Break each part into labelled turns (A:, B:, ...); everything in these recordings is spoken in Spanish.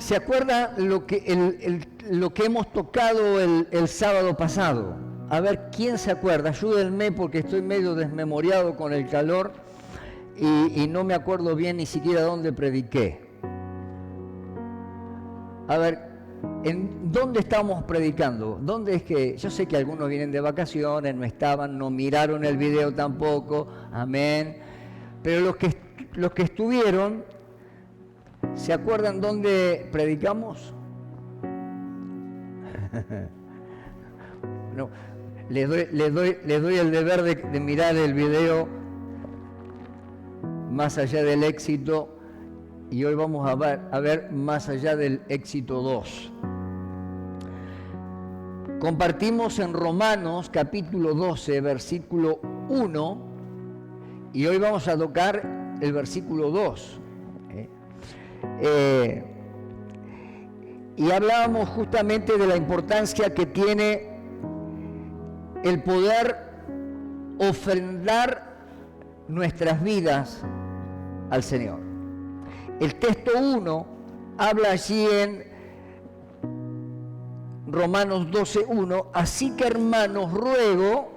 A: ¿Se acuerda lo que hemos tocado el sábado pasado? A ver, ¿quién se acuerda? Ayúdenme porque estoy medio desmemoriado con el calor y no me acuerdo bien ni siquiera dónde prediqué. A ver, ¿en dónde estábamos predicando? ¿Dónde es que? Yo sé que algunos vienen de vacaciones, no estaban, no miraron el video tampoco, amén. Pero los que estuvieron, ¿se acuerdan dónde predicamos? No, les doy el deber de mirar el video Más allá del éxito, y hoy vamos a ver Más allá del éxito 2. Compartimos en Romanos capítulo 12, versículo 1, y hoy vamos a tocar el versículo 2. Y hablábamos justamente de la importancia que tiene el poder ofrendar nuestras vidas al Señor. El texto 1 habla allí en Romanos 12:1, así que hermanos, ruego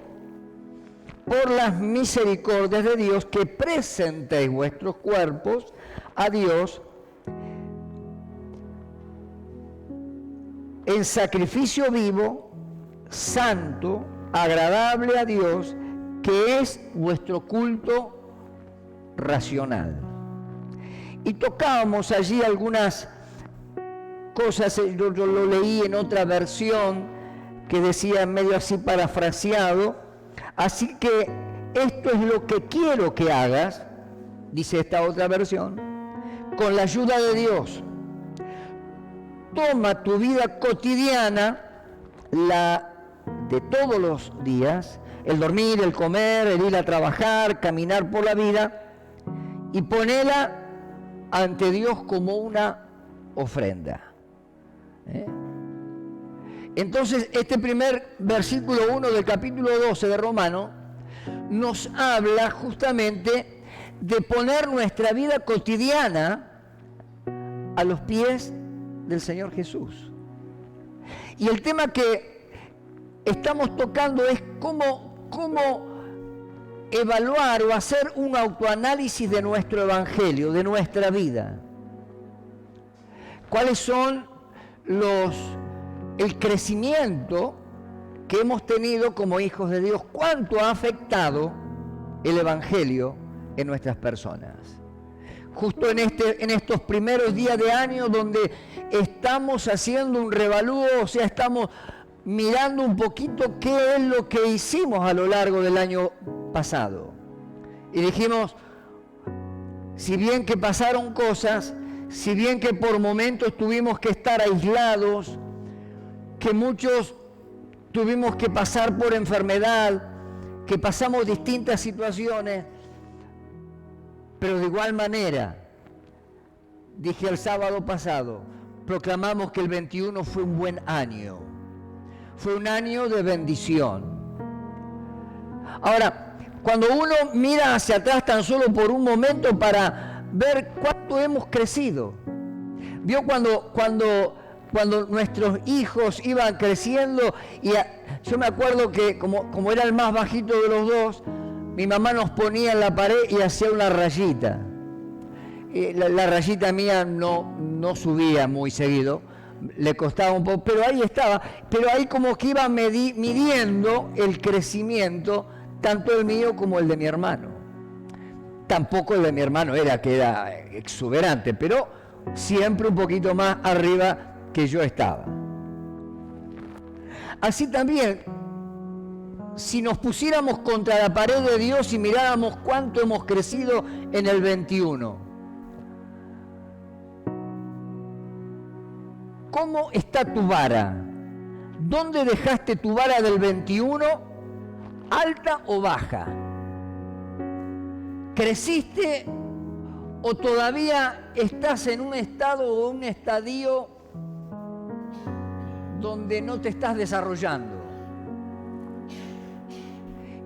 A: por las misericordias de Dios que presentéis vuestros cuerpos a Dios en sacrificio vivo, santo, agradable a Dios, que es vuestro culto racional. Y tocábamos allí algunas cosas, yo lo leí en otra versión que decía medio así parafraseado, así que esto es lo que quiero que hagas, dice esta otra versión, con la ayuda de Dios. Toma tu vida cotidiana, la de todos los días, el dormir, el comer, el ir a trabajar, caminar por la vida, y ponela ante Dios como una ofrenda. Entonces, este primer versículo 1 del capítulo 12 de Romanos nos habla justamente de poner nuestra vida cotidiana a los pies del Señor Jesús. Y el tema que estamos tocando es cómo evaluar o hacer un autoanálisis de nuestro evangelio, de nuestra vida. ¿Cuáles son el crecimiento que hemos tenido como hijos de Dios? ¿Cuánto ha afectado el evangelio en nuestras personas? Justo en estos primeros días de año donde estamos haciendo un revalúo, o sea, estamos mirando un poquito qué es lo que hicimos a lo largo del año pasado. Y dijimos, si bien que pasaron cosas, si bien que por momentos tuvimos que estar aislados, que muchos tuvimos que pasar por enfermedad, que pasamos distintas situaciones, pero de igual manera, dije el sábado pasado, proclamamos que el 21 fue un buen año. Fue un año de bendición. Ahora, cuando uno mira hacia atrás tan solo por un momento para ver cuánto hemos crecido, vio cuando nuestros hijos iban creciendo, y yo me acuerdo que como era el más bajito de los dos, mi mamá nos ponía en la pared y hacía una rayita. La rayita mía no subía muy seguido, le costaba un poco, pero ahí estaba. Pero ahí como que iba midiendo el crecimiento, tanto el mío como el de mi hermano. Tampoco el de mi hermano era exuberante, pero siempre un poquito más arriba que yo estaba. Así también, si nos pusiéramos contra la pared de Dios y miráramos cuánto hemos crecido en el 21, ¿cómo está tu vara? ¿Dónde dejaste tu vara del 21? ¿Alta o baja? ¿Creciste o todavía estás en un estado o un estadio donde no te estás desarrollando?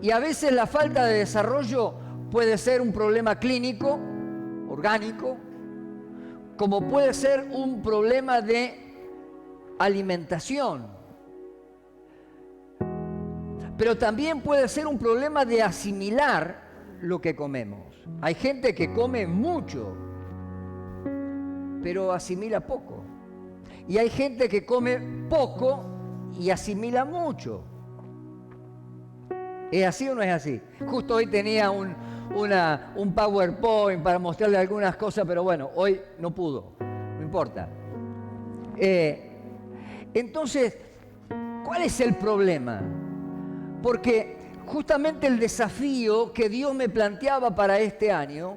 A: Y a veces la falta de desarrollo puede ser un problema clínico, orgánico, como puede ser un problema de alimentación, pero también puede ser un problema de asimilar lo que comemos. Hay gente que come mucho, pero asimila poco. Y hay gente que come poco y asimila mucho. ¿Es así o no es así? Justo hoy tenía un PowerPoint para mostrarle algunas cosas, pero bueno, hoy no pudo, no importa. Entonces, ¿cuál es el problema? Porque justamente el desafío que Dios me planteaba para este año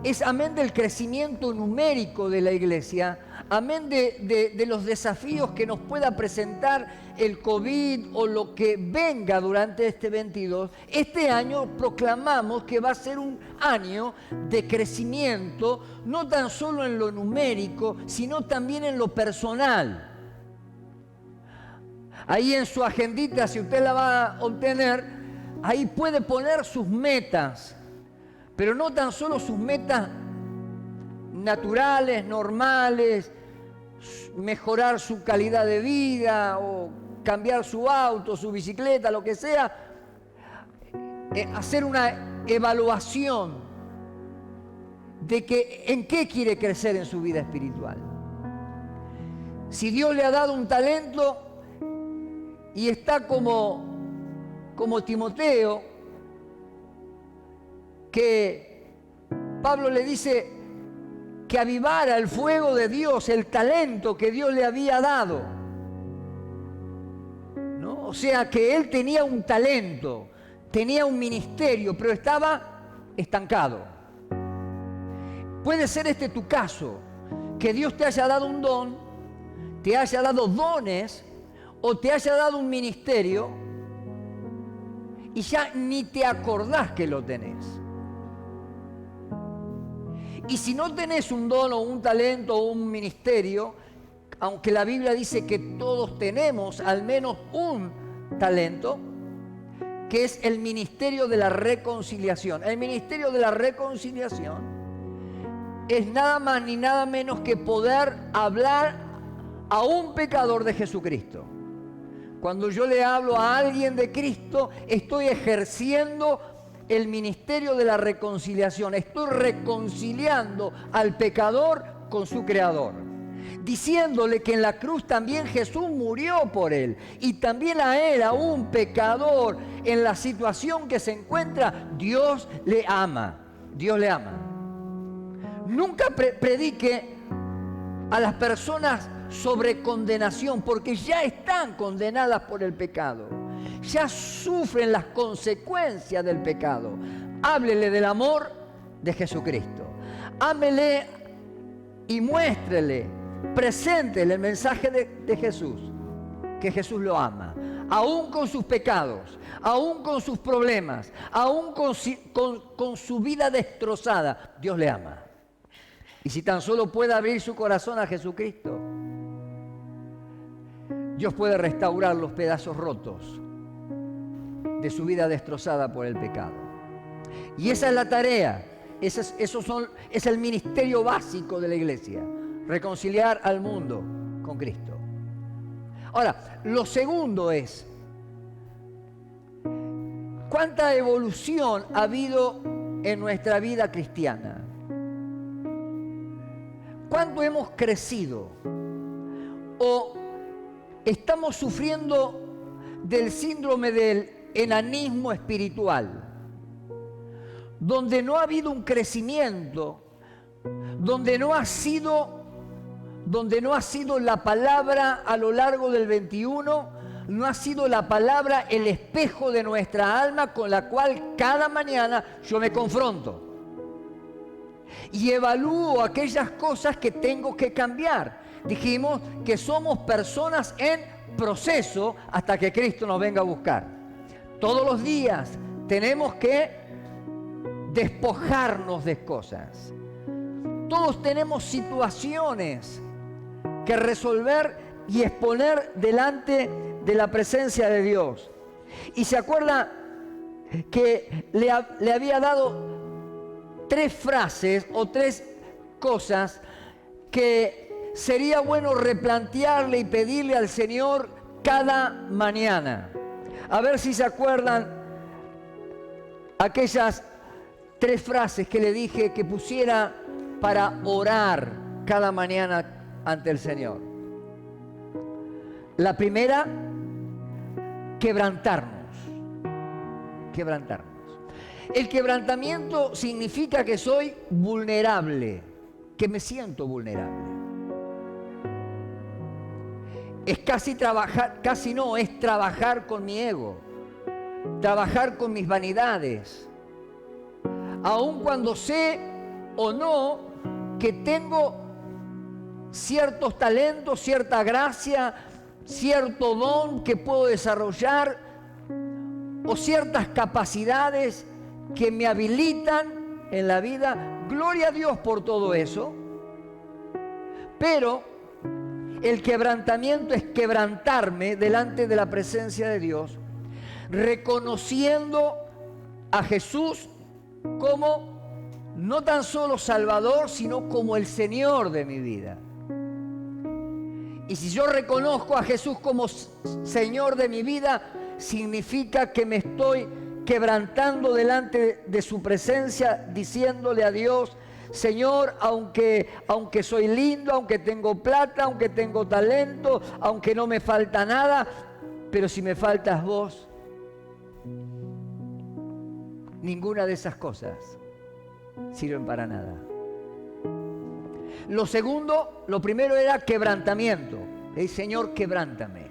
A: es, amén del crecimiento numérico de la iglesia, amén de los desafíos que nos pueda presentar el COVID o lo que venga durante este 22, este año proclamamos que va a ser un año de crecimiento, no tan solo en lo numérico, sino también en lo personal. Ahí en su agendita, si usted la va a obtener, ahí puede poner sus metas, pero no tan solo sus metas naturales, normales, mejorar su calidad de vida o cambiar su auto, su bicicleta, lo que sea, hacer una evaluación de que en qué quiere crecer en su vida espiritual. Si Dios le ha dado un talento y está como Timoteo, que Pablo le dice que avivara el fuego de Dios, el talento que Dios le había dado, ¿no? O sea, que él tenía un talento, tenía un ministerio, pero estaba estancado. Puede ser este tu caso, que Dios te haya dado un don, te haya dado dones o te haya dado un ministerio y ya ni te acordás que lo tenés. Y si no tenés un don o un talento o un ministerio, aunque la Biblia dice que todos tenemos al menos un talento, que es el ministerio de la reconciliación. El ministerio de la reconciliación es nada más ni nada menos que poder hablar a un pecador de Jesucristo. Cuando yo le hablo a alguien de Cristo, estoy ejerciendo el ministerio de la reconciliación. Estoy reconciliando al pecador con su Creador, diciéndole que en la cruz también Jesús murió por él y también a él, a un pecador, en la situación que se encuentra, Dios le ama. Dios le ama. Nunca predique a las personas sobre condenación, porque ya están condenadas por el pecado, ya sufren las consecuencias del pecado. Háblele del amor de Jesucristo, ámele y muéstrele, preséntele el mensaje de Jesús, que Jesús lo ama, aún con sus pecados, aún con sus problemas, aún con su vida destrozada. Dios le ama. Y si tan solo puede abrir su corazón a Jesucristo, Dios puede restaurar los pedazos rotos de su vida destrozada por el pecado. Y esa es la tarea, es el ministerio básico de la iglesia, reconciliar al mundo con Cristo. Ahora, lo segundo es, ¿cuánta evolución ha habido en nuestra vida cristiana? ¿Cuánto hemos crecido? ¿O estamos sufriendo del síndrome del enanismo espiritual, donde no ha habido un crecimiento, donde no ha sido la palabra a lo largo del 21, no ha sido la palabra el espejo de nuestra alma con la cual cada mañana yo me confronto y evalúo aquellas cosas que tengo que cambiar? Dijimos que somos personas en proceso hasta que Cristo nos venga a buscar. Todos los días tenemos que despojarnos de cosas. Todos tenemos situaciones que resolver y exponer delante de la presencia de Dios. Y se acuerda que le había dado 3 frases o 3 cosas que sería bueno replantearle y pedirle al Señor cada mañana. A ver si se acuerdan aquellas 3 frases que le dije que pusiera para orar cada mañana ante el Señor. La primera, quebrantarnos. Quebrantarnos. El quebrantamiento significa que soy vulnerable, que me siento vulnerable. Es es trabajar con mi ego, trabajar con mis vanidades. Aun cuando sé o no que tengo ciertos talentos, cierta gracia, cierto don que puedo desarrollar o ciertas capacidades que me habilitan en la vida. Gloria a Dios por todo eso. Pero el quebrantamiento es quebrantarme delante de la presencia de Dios, reconociendo a Jesús como no tan solo Salvador, sino como el Señor de mi vida. Y si yo reconozco a Jesús como Señor de mi vida, significa que me estoy quebrantando delante de su presencia, diciéndole a Dios: Señor, aunque soy lindo, aunque tengo plata, aunque tengo talento, aunque no me falta nada, pero si me faltas vos, ninguna de esas cosas sirven para nada. Lo primero era quebrantamiento. Le dije: Señor, quebrántame.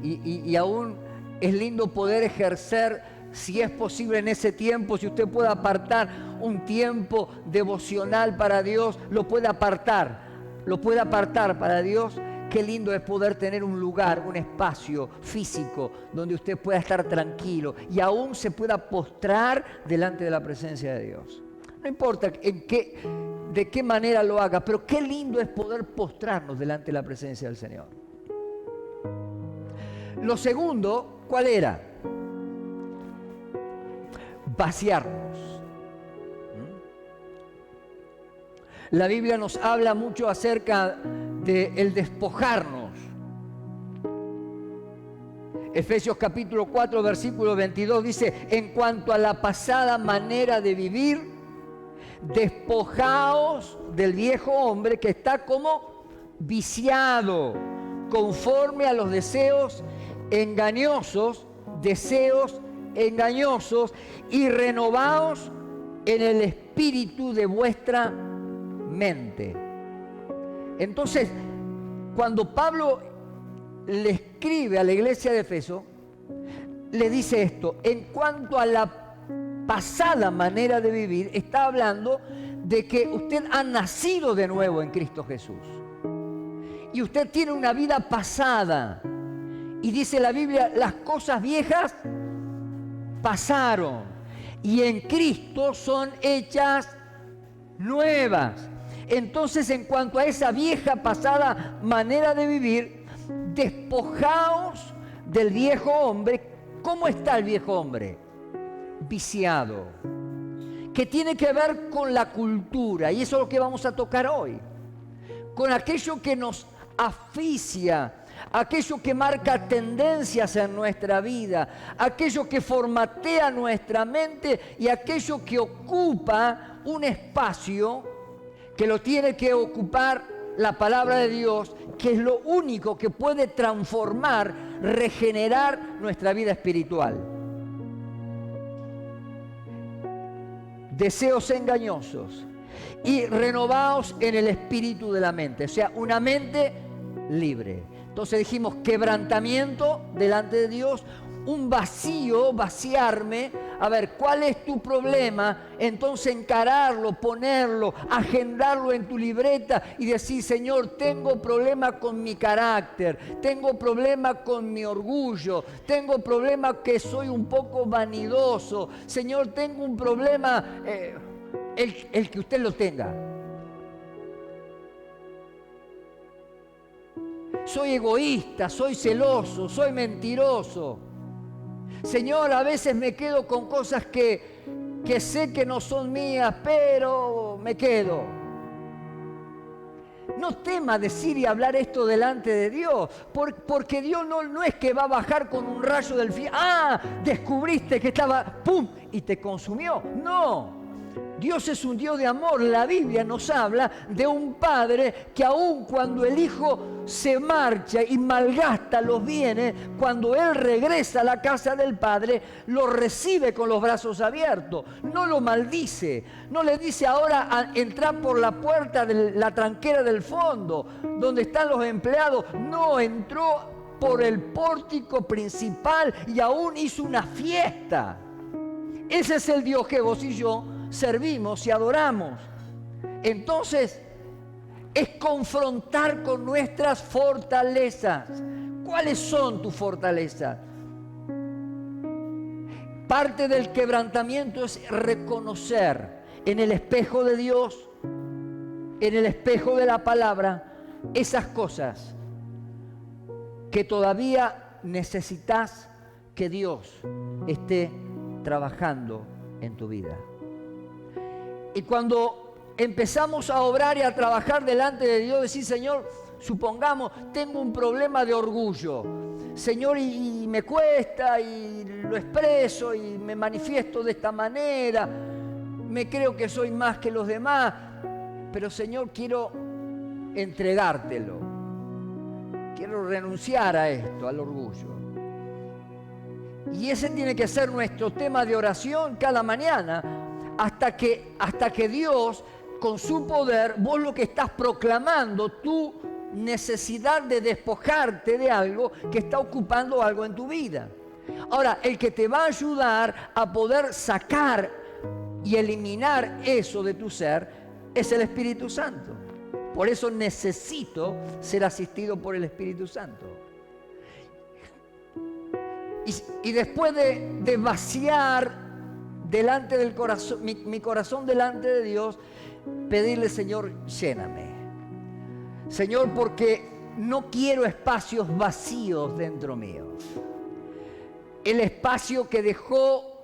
A: Y aún es lindo poder ejercer, si es posible en ese tiempo, si usted puede apartar un tiempo devocional para Dios, lo puede apartar para Dios. Qué lindo es poder tener un lugar, un espacio físico donde usted pueda estar tranquilo y aún se pueda postrar delante de la presencia de Dios. No importa de qué manera lo haga, pero qué lindo es poder postrarnos delante de la presencia del Señor. Lo segundo, ¿cuál era? Vaciarnos. La Biblia nos habla mucho acerca del despojarnos. Efesios capítulo 4, versículo 22 dice: en cuanto a la pasada manera de vivir, despojaos del viejo hombre que está como viciado, conforme a los deseos engañosos, y renovaos en el espíritu de vuestra mente. Entonces, cuando Pablo le escribe a la iglesia de Efeso, le dice esto: en cuanto a la pasada manera de vivir, está hablando de que usted ha nacido de nuevo en Cristo Jesús. Y usted tiene una vida pasada. Y dice la Biblia: las cosas viejas pasaron y en Cristo son hechas nuevas. Entonces, en cuanto a esa vieja pasada manera de vivir, despojaos del viejo hombre. ¿Cómo está el viejo hombre? Viciado. Que tiene que ver con la cultura, y eso es lo que vamos a tocar hoy. Con aquello que nos asfixia, aquello que marca tendencias en nuestra vida, aquello que formatea nuestra mente y aquello que ocupa un espacio que lo tiene que ocupar la palabra de Dios, que es lo único que puede transformar, regenerar nuestra vida espiritual. Deseos engañosos y renovaos en el espíritu de la mente, o sea, una mente libre. Entonces dijimos quebrantamiento delante de Dios, un vacío, vaciarme. A ver, ¿cuál es tu problema? Entonces encararlo, ponerlo, agendarlo en tu libreta y decir: Señor, tengo problema con mi carácter, tengo problema con mi orgullo, tengo problema que soy un poco vanidoso. Señor, tengo un problema, el que usted lo tenga. Soy egoísta, soy celoso, soy mentiroso. Señor, a veces me quedo con cosas que sé que no son mías, pero me quedo. No temas decir y hablar esto delante de Dios, porque Dios no es que va a bajar con un rayo del cielo. Descubriste que estaba, ¡pum!, y te consumió. No, Dios es un Dios de amor. La Biblia nos habla de un padre que aun cuando el hijo se marcha y malgasta los bienes, cuando él regresa a la casa del padre, lo recibe con los brazos abiertos. No lo maldice, no le dice ahora entra por la puerta de la tranquera del fondo, donde están los empleados. No, entró por el pórtico principal y aún hizo una fiesta. Ese es el Dios que vos y yo servimos y adoramos. Entonces, es confrontar con nuestras fortalezas. ¿Cuáles son tus fortalezas? Parte del quebrantamiento es reconocer en el espejo de Dios, en el espejo de la palabra, esas cosas que todavía necesitas que Dios esté trabajando en tu vida. Y cuando empezamos a obrar y a trabajar delante de Dios, decir, Señor, supongamos, tengo un problema de orgullo, Señor, y me cuesta, y lo expreso, y me manifiesto de esta manera, me creo que soy más que los demás, pero Señor, quiero entregártelo, quiero renunciar a esto, al orgullo. Y ese tiene que ser nuestro tema de oración cada mañana, hasta que Dios, con su poder, vos lo que estás proclamando, tu necesidad de despojarte de algo que está ocupando algo en tu vida. Ahora, el que te va a ayudar a poder sacar y eliminar eso de tu ser es el Espíritu Santo. Por eso necesito ser asistido por el Espíritu Santo. Y después de vaciar delante del corazón, mi corazón delante de Dios, pedirle, Señor, lléname. Señor, porque no quiero espacios vacíos dentro mío. El espacio que dejó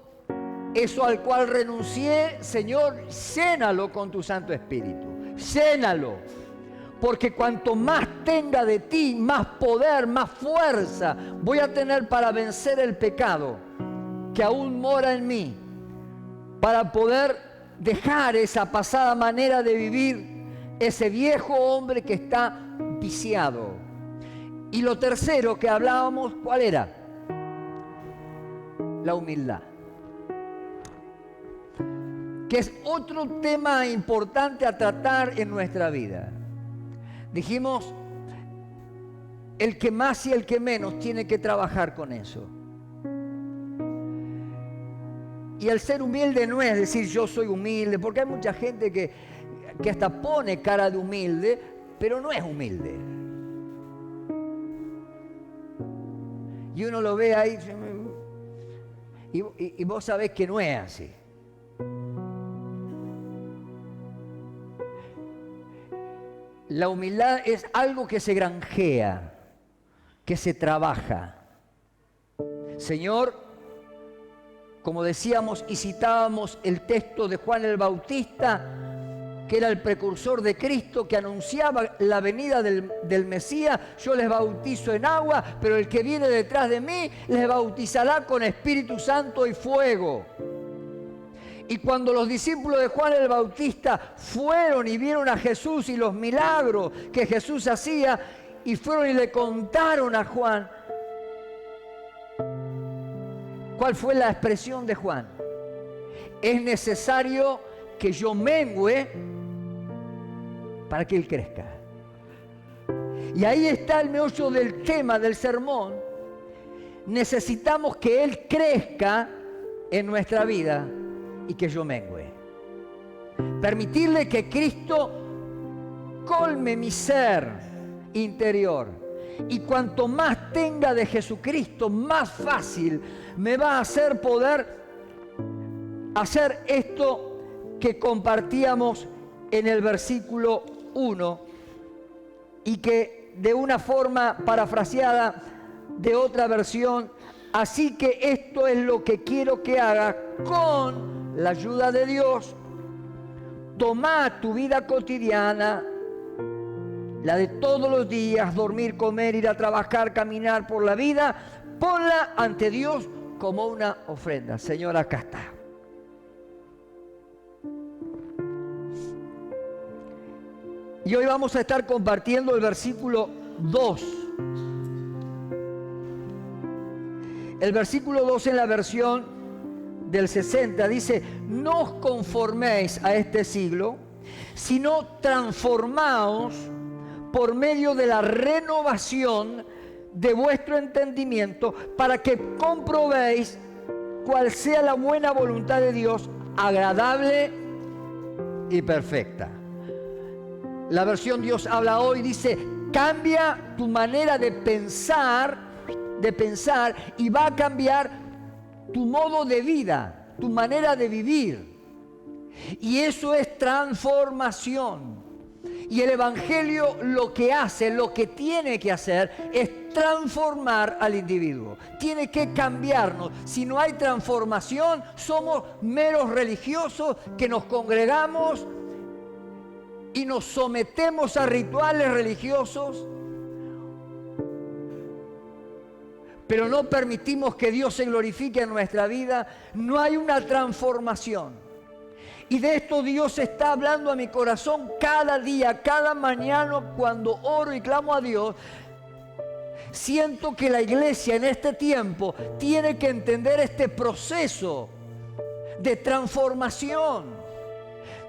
A: eso al cual renuncié, Señor, llénalo con tu Santo Espíritu. Llénalo. Porque cuanto más tenga de ti, más poder, más fuerza voy a tener para vencer el pecado que aún mora en mí, para poder dejar esa pasada manera de vivir, ese viejo hombre que está viciado. Y lo tercero que hablábamos, ¿cuál era? La humildad, que es otro tema importante a tratar en nuestra vida. Dijimos, el que más y el que menos tiene que trabajar con eso. Y el ser humilde no es decir yo soy humilde, porque hay mucha gente que hasta pone cara de humilde, pero no es humilde. Y uno lo ve ahí y vos sabés que no es así. La humildad es algo que se granjea, que se trabaja. Señor, como decíamos y citábamos el texto de Juan el Bautista, que era el precursor de Cristo, que anunciaba la venida del Mesías, yo les bautizo en agua, pero el que viene detrás de mí les bautizará con Espíritu Santo y fuego. Y cuando los discípulos de Juan el Bautista fueron y vieron a Jesús y los milagros que Jesús hacía, y fueron y le contaron a Juan, ¿cuál fue la expresión de Juan? Es necesario que yo mengüe para que Él crezca. Y ahí está el meollo del tema del sermón. Necesitamos que Él crezca en nuestra vida y que yo mengüe. Permitirle que Cristo colme mi ser interior. Y cuanto más tenga de Jesucristo, más fácil me va a hacer poder hacer esto que compartíamos en el versículo 1 y que de una forma parafraseada de otra versión, así que esto es lo que quiero que hagas con la ayuda de Dios. Toma tu vida cotidiana la de todos los días, dormir, comer, ir a trabajar, caminar por la vida, ponla ante Dios como una ofrenda. Señor, acá está. Y hoy vamos a estar compartiendo el versículo 2. El versículo 2 en la versión del 60 dice: no os conforméis a este siglo, sino transformaos por medio de la renovación de vuestro entendimiento, para que comprobéis cuál sea la buena voluntad de Dios, agradable y perfecta. La versión Dios habla hoy dice: cambia tu manera de pensar y va a cambiar tu modo de vida, tu manera de vivir. Y eso es transformación. Y el Evangelio lo que hace, lo que tiene que hacer, es transformar al individuo. Tiene que cambiarnos. Si no hay transformación, somos meros religiosos que nos congregamos y nos sometemos a rituales religiosos, pero no permitimos que Dios se glorifique en nuestra vida. No hay una transformación. Y de esto Dios está hablando a mi corazón cada día, cada mañana, cuando oro y clamo a Dios. Siento que la iglesia en este tiempo tiene que entender este proceso de transformación,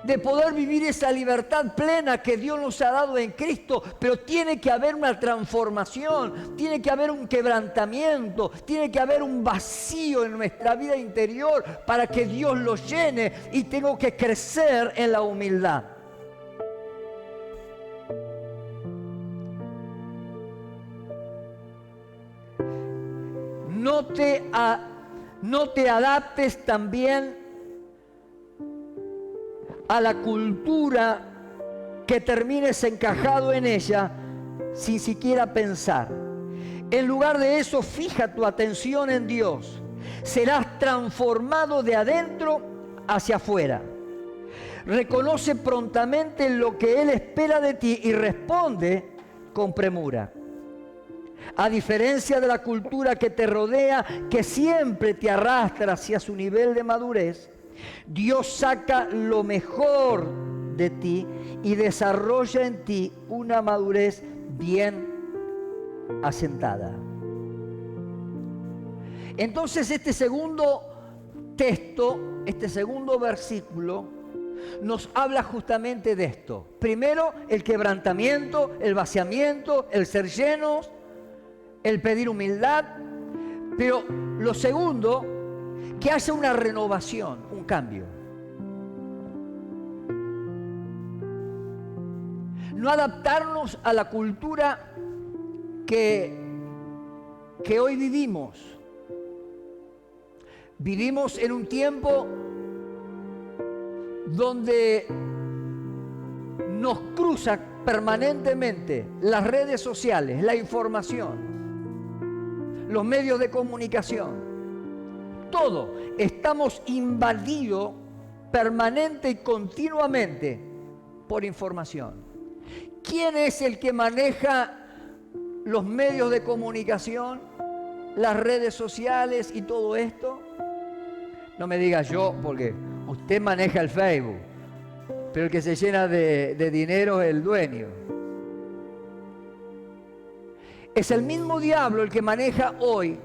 A: de poder vivir esa libertad plena que Dios nos ha dado en Cristo, pero tiene que haber una transformación, tiene que haber un quebrantamiento, tiene que haber un vacío en nuestra vida interior para que Dios lo llene, y tengo que crecer en la humildad. No te adaptes también a la cultura que termines encajado en ella sin siquiera pensar. En lugar de eso, fija tu atención en Dios. Serás transformado de adentro hacia afuera. Reconoce prontamente lo que Él espera de ti y responde con premura. A diferencia de la cultura que te rodea, que siempre te arrastra hacia su nivel de madurez, Dios saca lo mejor de ti y desarrolla en ti una madurez bien asentada. Entonces este segundo texto, este segundo versículo, nos habla justamente de esto. Primero, el quebrantamiento, el vaciamiento, el ser llenos, el pedir humildad. Pero lo segundo, que haya una renovación, un cambio. No adaptarnos a la cultura que hoy vivimos. Vivimos en un tiempo donde nos cruza permanentemente las redes sociales, la información, los medios de comunicación. Todo, estamos invadidos permanente y continuamente por información. ¿Quién es el que maneja los medios de comunicación, las redes sociales y todo esto? No me diga yo, porque usted maneja el Facebook, pero el que se llena de dinero es el dueño. Es el mismo diablo el que maneja hoy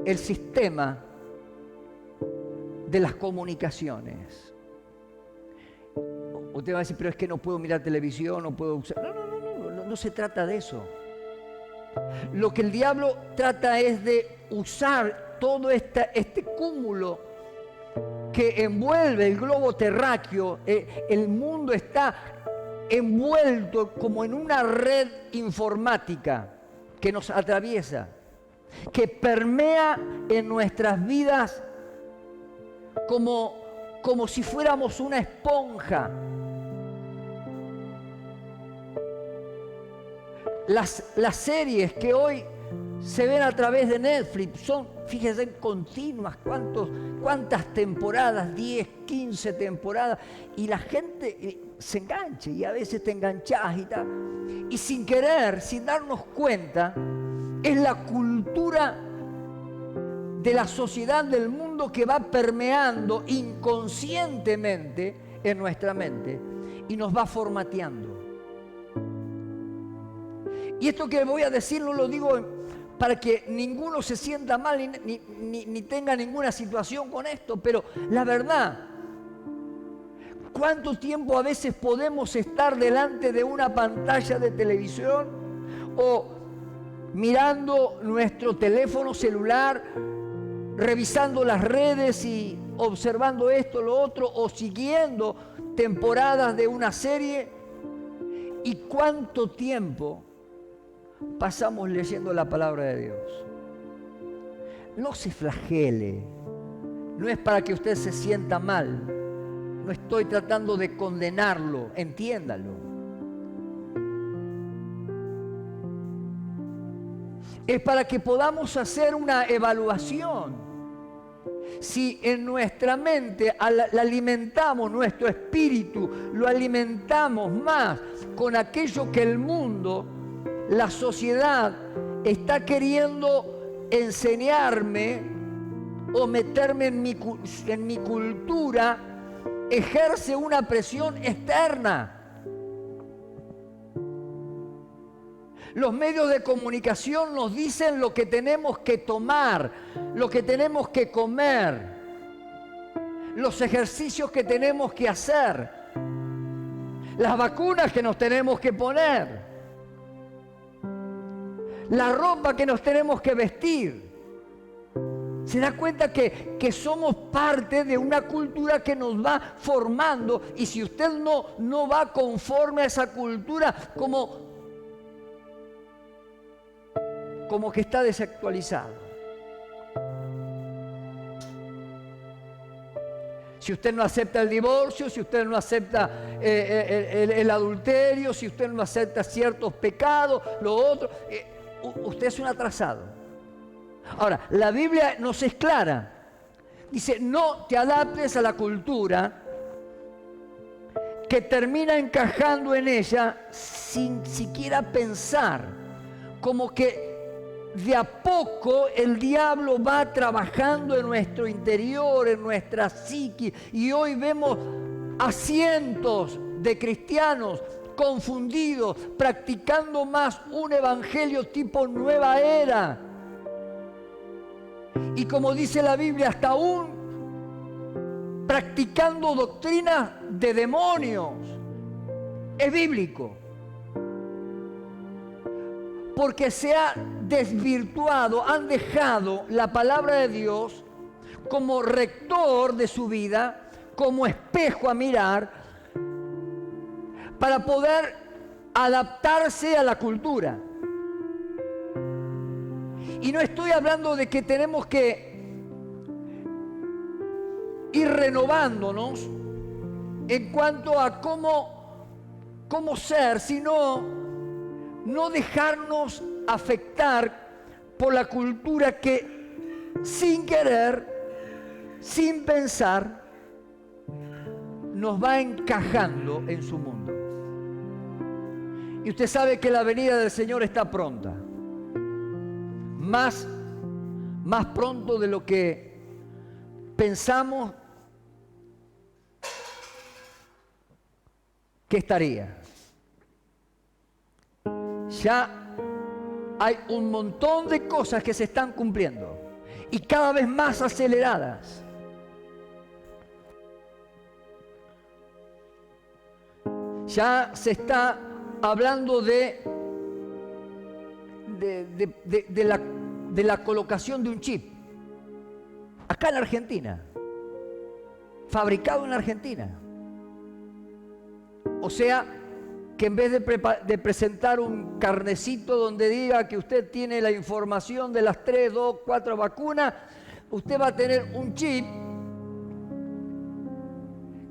A: el sistema de las comunicaciones. Usted va a decir, pero es que no puedo mirar televisión, no puedo usar... No se trata de eso. Lo que el diablo trata es de usar todo este cúmulo que envuelve el globo terráqueo. El mundo está envuelto como en una red informática que nos atraviesa, que permea en nuestras vidas como si fuéramos una esponja. Las series que hoy se ven a través de Netflix son, fíjense, continuas. ¿Cuántas temporadas? 10, 15 temporadas. Y la gente se enganche, y a veces te enganchás y tal. Y sin querer, sin darnos cuenta, es la cultura de la sociedad, del mundo, que va permeando inconscientemente en nuestra mente y nos va formateando. Y esto que voy a decir no lo digo para que ninguno se sienta mal ni tenga ninguna situación con esto, pero la verdad, ¿cuánto tiempo a veces podemos estar delante de una pantalla de televisión o mirando nuestro teléfono celular, revisando las redes y observando esto, lo otro, o siguiendo temporadas de una serie? ¿Y cuánto tiempo pasamos leyendo la palabra de Dios? No se flagele. No es para que usted se sienta mal. No estoy tratando de condenarlo, entiéndalo. Es para que podamos hacer una evaluación. Si en nuestra mente la alimentamos, nuestro espíritu, lo alimentamos más con aquello que el mundo, la sociedad, está queriendo enseñarme o meterme en mi cultura, ejerce una presión externa. Los medios de comunicación nos dicen lo que tenemos que tomar, lo que tenemos que comer, los ejercicios que tenemos que hacer, las vacunas que nos tenemos que poner, la ropa que nos tenemos que vestir. Se da cuenta que somos parte de una cultura que nos va formando, y si usted no va conforme a esa cultura, como que está desactualizado. Si usted no acepta el divorcio, si usted no acepta el adulterio, si usted no acepta ciertos pecados, lo otro, usted es un atrasado. Ahora, la Biblia nos es clara. Dice, no te adaptes a la cultura que termina encajando en ella sin siquiera pensar, como que de a poco el diablo va trabajando en nuestro interior, en nuestra psique, y hoy vemos a cientos de cristianos confundidos, practicando más un evangelio tipo nueva era. Y como dice la Biblia, hasta aún practicando doctrinas de demonios. Es bíblico. Porque se ha desvirtuado, han dejado la palabra de Dios como rector de su vida, como espejo a mirar, para poder adaptarse a la cultura. Y no estoy hablando de que tenemos que ir renovándonos en cuanto a cómo ser, sino no dejarnos afectar por la cultura que sin querer, sin pensar, nos va encajando en su mundo. Y usted sabe que la venida del Señor está pronta. Más pronto de lo que pensamos que estaría. Ya hay un montón de cosas que se están cumpliendo y cada vez más aceleradas. Ya se está hablando de la colocación de un chip acá en Argentina, fabricado en Argentina. O sea, que en vez de presentar un carnecito donde diga que usted tiene la información de las 3, 2, 4 vacunas, usted va a tener un chip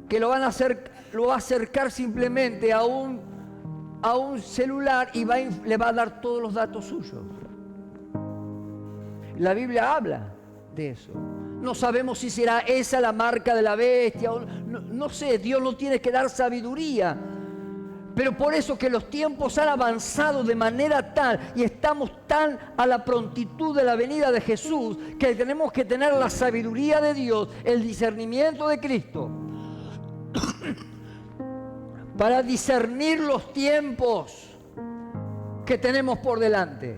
A: que lo va a acercar simplemente a un celular y le va a dar todos los datos suyos. La Biblia habla de eso. No sabemos si será esa la marca de la bestia, no sé, Dios no tiene que dar sabiduría. Pero por eso que los tiempos han avanzado de manera tal y estamos tan a la prontitud de la venida de Jesús que tenemos que tener la sabiduría de Dios, el discernimiento de Cristo para discernir los tiempos que tenemos por delante.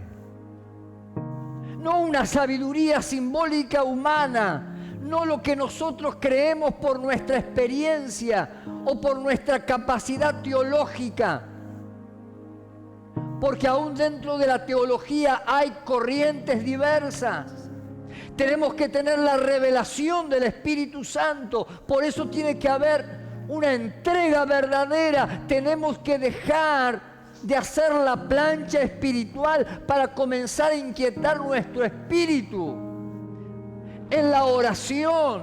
A: No una sabiduría simbólica humana, no lo que nosotros creemos por nuestra experiencia o por nuestra capacidad teológica. Porque aún dentro de la teología hay corrientes diversas. Tenemos que tener la revelación del Espíritu Santo. Por eso tiene que haber una entrega verdadera. Tenemos que dejar de hacer la plancha espiritual para comenzar a inquietar nuestro espíritu. En la oración,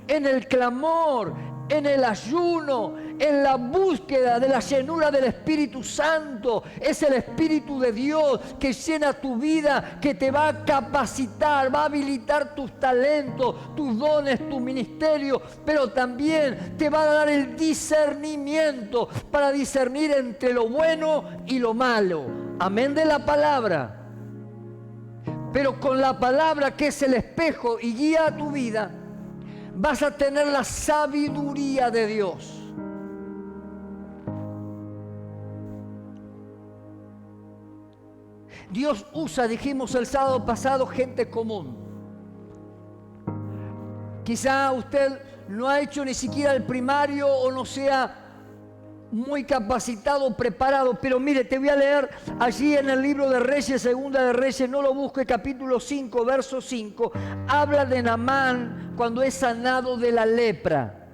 A: en el clamor, en el ayuno, en la búsqueda de la llenura del Espíritu Santo. Es el Espíritu de Dios que llena tu vida, que te va a capacitar, va a habilitar tus talentos, tus dones, tu ministerio, pero también te va a dar el discernimiento para discernir entre lo bueno y lo malo. Amén de la palabra. Pero con la palabra, que es el espejo y guía a tu vida, vas a tener la sabiduría de Dios. Dios usa, dijimos el sábado pasado, gente común. Quizá usted no ha hecho ni siquiera el primario o no sea muy capacitado, preparado, pero mire, te voy a leer allí en el libro de Reyes, Segunda de Reyes, no lo busque, capítulo 5, verso 5, habla de Naamán cuando es sanado de la lepra.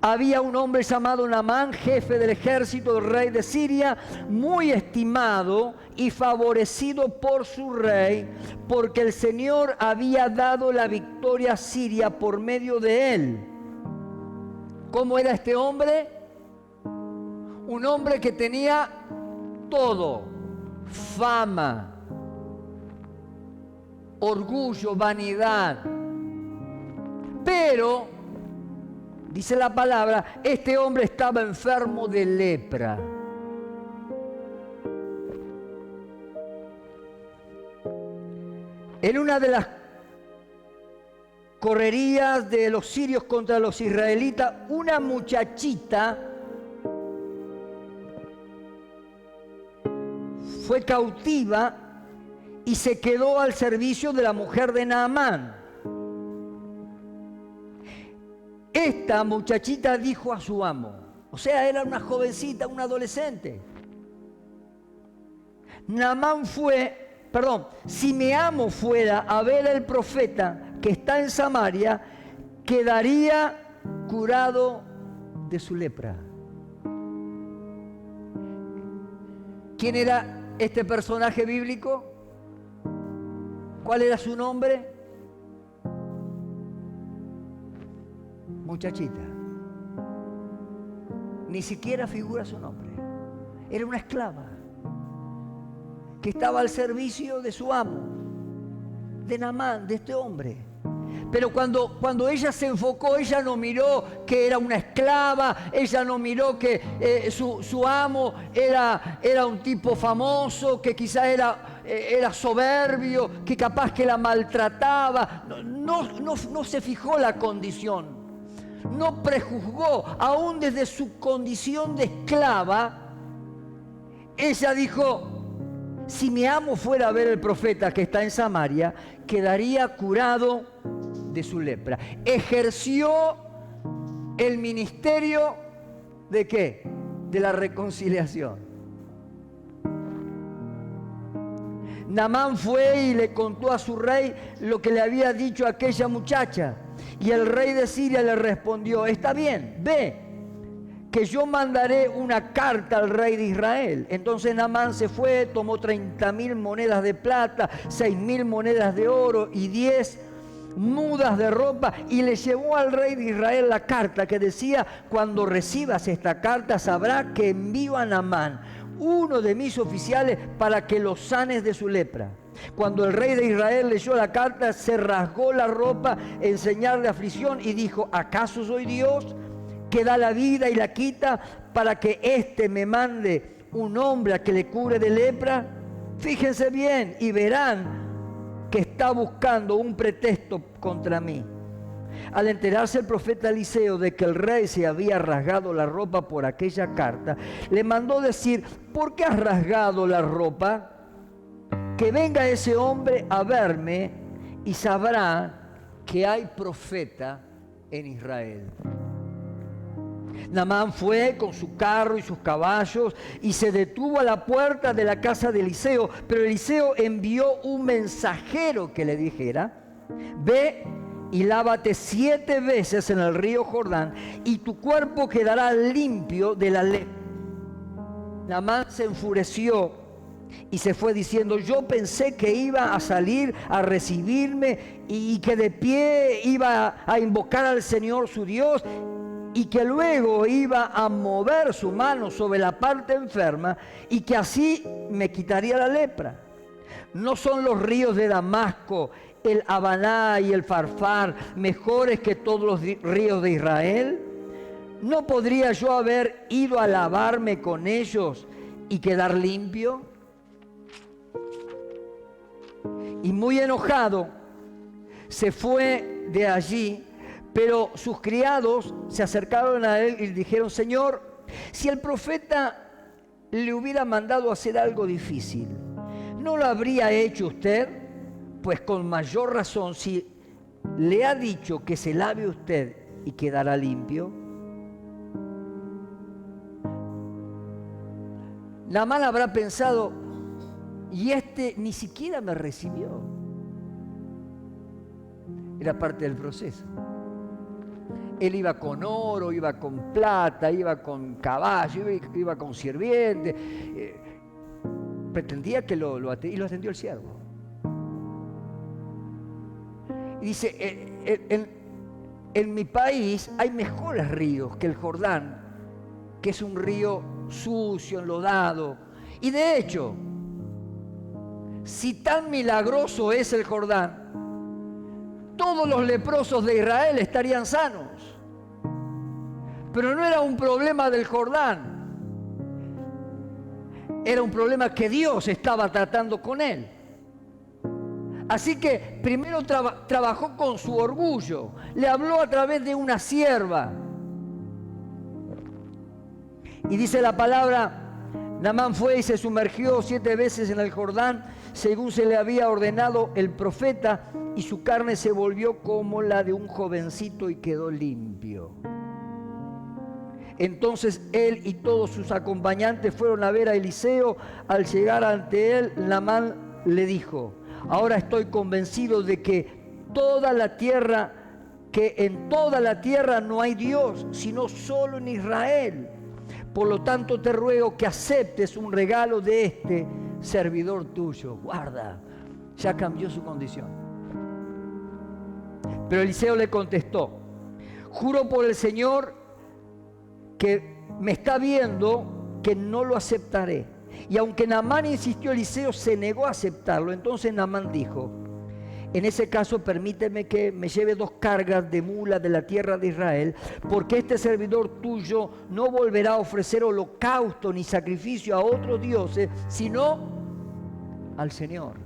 A: Había un hombre llamado Naamán, jefe del ejército del rey de Siria, muy estimado y favorecido por su rey, porque el Señor había dado la victoria a Siria por medio de él. ¿Cómo era este hombre? Un hombre que tenía todo: fama, orgullo, vanidad. Pero, dice la palabra, este hombre estaba enfermo de lepra. En una de las correrías de los sirios contra los israelitas, una muchachita fue cautiva y se quedó al servicio de la mujer de Naamán. Esta muchachita dijo a su amo, o sea, era una jovencita, una adolescente. Si mi amo fuera a ver al profeta que está en Samaria, quedaría curado de su lepra. ¿Quién era este personaje bíblico? ¿Cuál era su nombre? Muchachita. Ni siquiera figura su nombre. Era una esclava que estaba al servicio de su amo, de Naamán, de este hombre. Pero cuando ella se enfocó, ella no miró que era una esclava, ella no miró que su amo era un tipo famoso, que quizá era soberbio, que capaz que la maltrataba. No se fijó la condición, no prejuzgó, aún desde su condición de esclava. Ella dijo: si mi amo fuera a ver al profeta que está en Samaria, quedaría curado de su lepra. Ejerció el ministerio ¿de qué? De la reconciliación. Naamán fue y le contó a su rey lo que le había dicho aquella muchacha. Y el rey de Siria le respondió: está bien, ve, que yo mandaré una carta al rey de Israel. Entonces Naamán se fue, tomó 30.000 monedas de plata, 6.000 monedas de oro y 10 mudas de ropa, y le llevó al rey de Israel la carta que decía: cuando recibas esta carta sabrá que envío a Naamán, uno de mis oficiales, para que lo sanes de su lepra. Cuando el rey de Israel leyó la carta, se rasgó la ropa en señal de aflicción y dijo: ¿acaso soy Dios que da la vida y la quita, para que éste me mande un hombre a que le cure de lepra? Fíjense bien y verán que está buscando un pretexto contra mí. Al enterarse el profeta Eliseo de que el rey se había rasgado la ropa por aquella carta, le mandó decir: ¿por qué has rasgado la ropa? Que venga ese hombre a verme y sabrá que hay profeta en Israel. Naamán fue con su carro y sus caballos y se detuvo a la puerta de la casa de Eliseo, pero Eliseo envió un mensajero que le dijera: ve y lávate 7 veces en el río Jordán y tu cuerpo quedará limpio de la lepra. Naamán se enfureció y se fue diciendo: yo pensé que iba a salir a recibirme y que de pie iba a invocar al Señor su Dios y que luego iba a mover su mano sobre la parte enferma y que así me quitaría la lepra. ¿No son los ríos de Damasco, el Habaná y el Farfar mejores que todos los ríos de Israel? ¿No podría yo haber ido a lavarme con ellos y quedar limpio? Y muy enojado se fue de allí, pero sus criados se acercaron a él y le dijeron: Señor, si el profeta le hubiera mandado hacer algo difícil, ¿no lo habría hecho usted? Pues con mayor razón, si le ha dicho que se lave usted y quedará limpio. Naamán habrá pensado: y este ni siquiera me recibió. Era parte del proceso. Él iba con oro, iba con plata, iba con caballo, iba con sirviente. Pretendía que lo atendió el siervo. Y dice: en mi país hay mejores ríos que el Jordán, que es un río sucio, enlodado. Y de hecho, si tan milagroso es el Jordán, todos los leprosos de Israel estarían sanos. Pero no era un problema del Jordán, era un problema que Dios estaba tratando con él. Así que primero trabajó con su orgullo, le habló a través de una sierva. Y dice la palabra: Naamán fue y se sumergió 7 veces en el Jordán, según se le había ordenado el profeta, y su carne se volvió como la de un jovencito y quedó limpio. Entonces él y todos sus acompañantes fueron a ver a Eliseo. Al llegar ante él, Naamán le dijo: ahora estoy convencido de que en toda la tierra no hay Dios, sino solo en Israel. Por lo tanto te ruego que aceptes un regalo de este servidor tuyo. Guarda, ya cambió su condición. Pero Eliseo le contestó: juro por el Señor que me está viendo que no lo aceptaré. Y aunque Naamán insistió, Eliseo se negó a aceptarlo. Entonces Naamán dijo: en ese caso permíteme que me lleve 2 cargas de mula de la tierra de Israel, porque este servidor tuyo no volverá a ofrecer holocausto ni sacrificio a otros dioses, sino al Señor.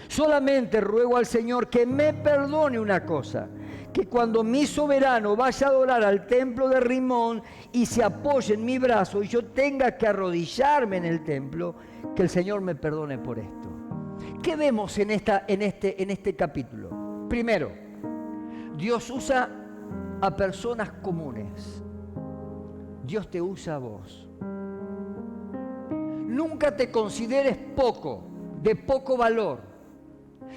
A: Solamente ruego al Señor que me perdone una cosa: que cuando mi soberano vaya a adorar al templo de Rimón y se apoye en mi brazo y yo tenga que arrodillarme en el templo, que el Señor me perdone por esto. ¿Qué vemos en este capítulo? Primero, Dios usa a personas comunes. Dios te usa a vos. Nunca te consideres poco, de poco valor.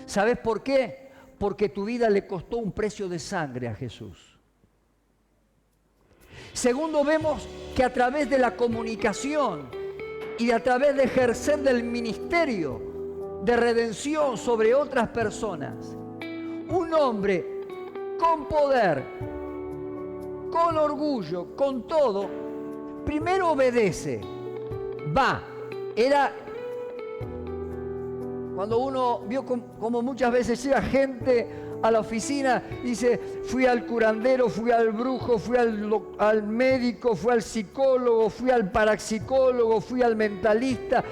A: ¿Sabes por qué? Porque tu vida le costó un precio de sangre a Jesús. Segundo, vemos que a través de la comunicación y a través de ejercer del ministerio de redención sobre otras personas, un hombre con poder, con orgullo, con todo, primero obedece, va. Era cuando uno vio como muchas veces llega gente a la oficina, dice, fui al curandero, fui al brujo, fui al médico, fui al psicólogo, fui al parapsicólogo, fui al mentalista,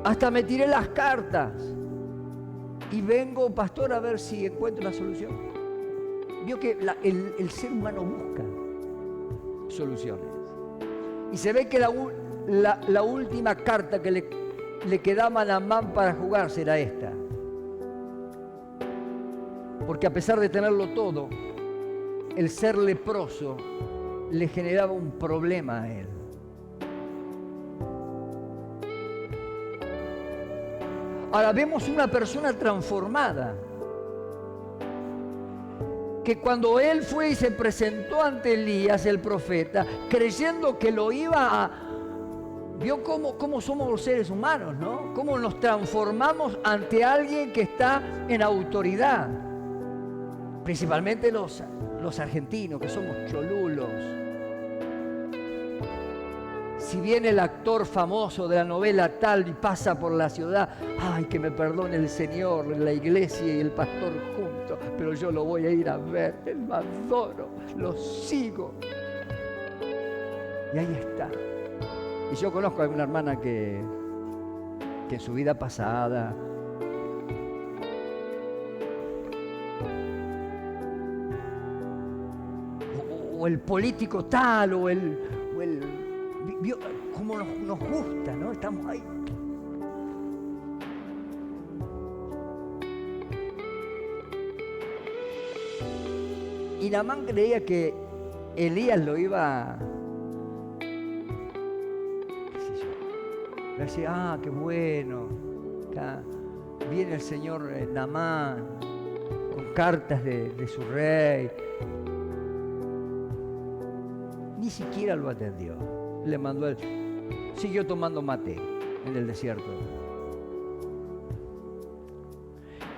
A: hasta me tiré las cartas y vengo, pastor, a ver si encuentro la solución. Vio que el ser humano busca soluciones. Y se ve que la última carta que le quedaba a Naamán para jugar será esta. Porque a pesar de tenerlo todo, el ser leproso le generaba un problema a él. Ahora vemos una persona transformada, que cuando él fue y se presentó ante Elías, el profeta, creyendo que lo iba a... Vio cómo somos los seres humanos, ¿no? Cómo nos transformamos ante alguien que está en autoridad. Principalmente los argentinos, que somos cholulos. Si viene el actor famoso de la novela tal y pasa por la ciudad, ¡ay, que me perdone el Señor, la iglesia y el pastor juntos! Pero yo lo voy a ir a ver, lo adoro, lo sigo. Y ahí está. Y yo conozco a una hermana que en su vida pasada o el político tal o el vio cómo nos gusta, ¿no? Estamos ahí. Y Naamán creía que Elías lo iba, qué sé yo, le decía, qué bueno, acá viene el señor Naamán con cartas de su rey. Ni siquiera lo atendió. Le mandó siguió tomando mate en el desierto.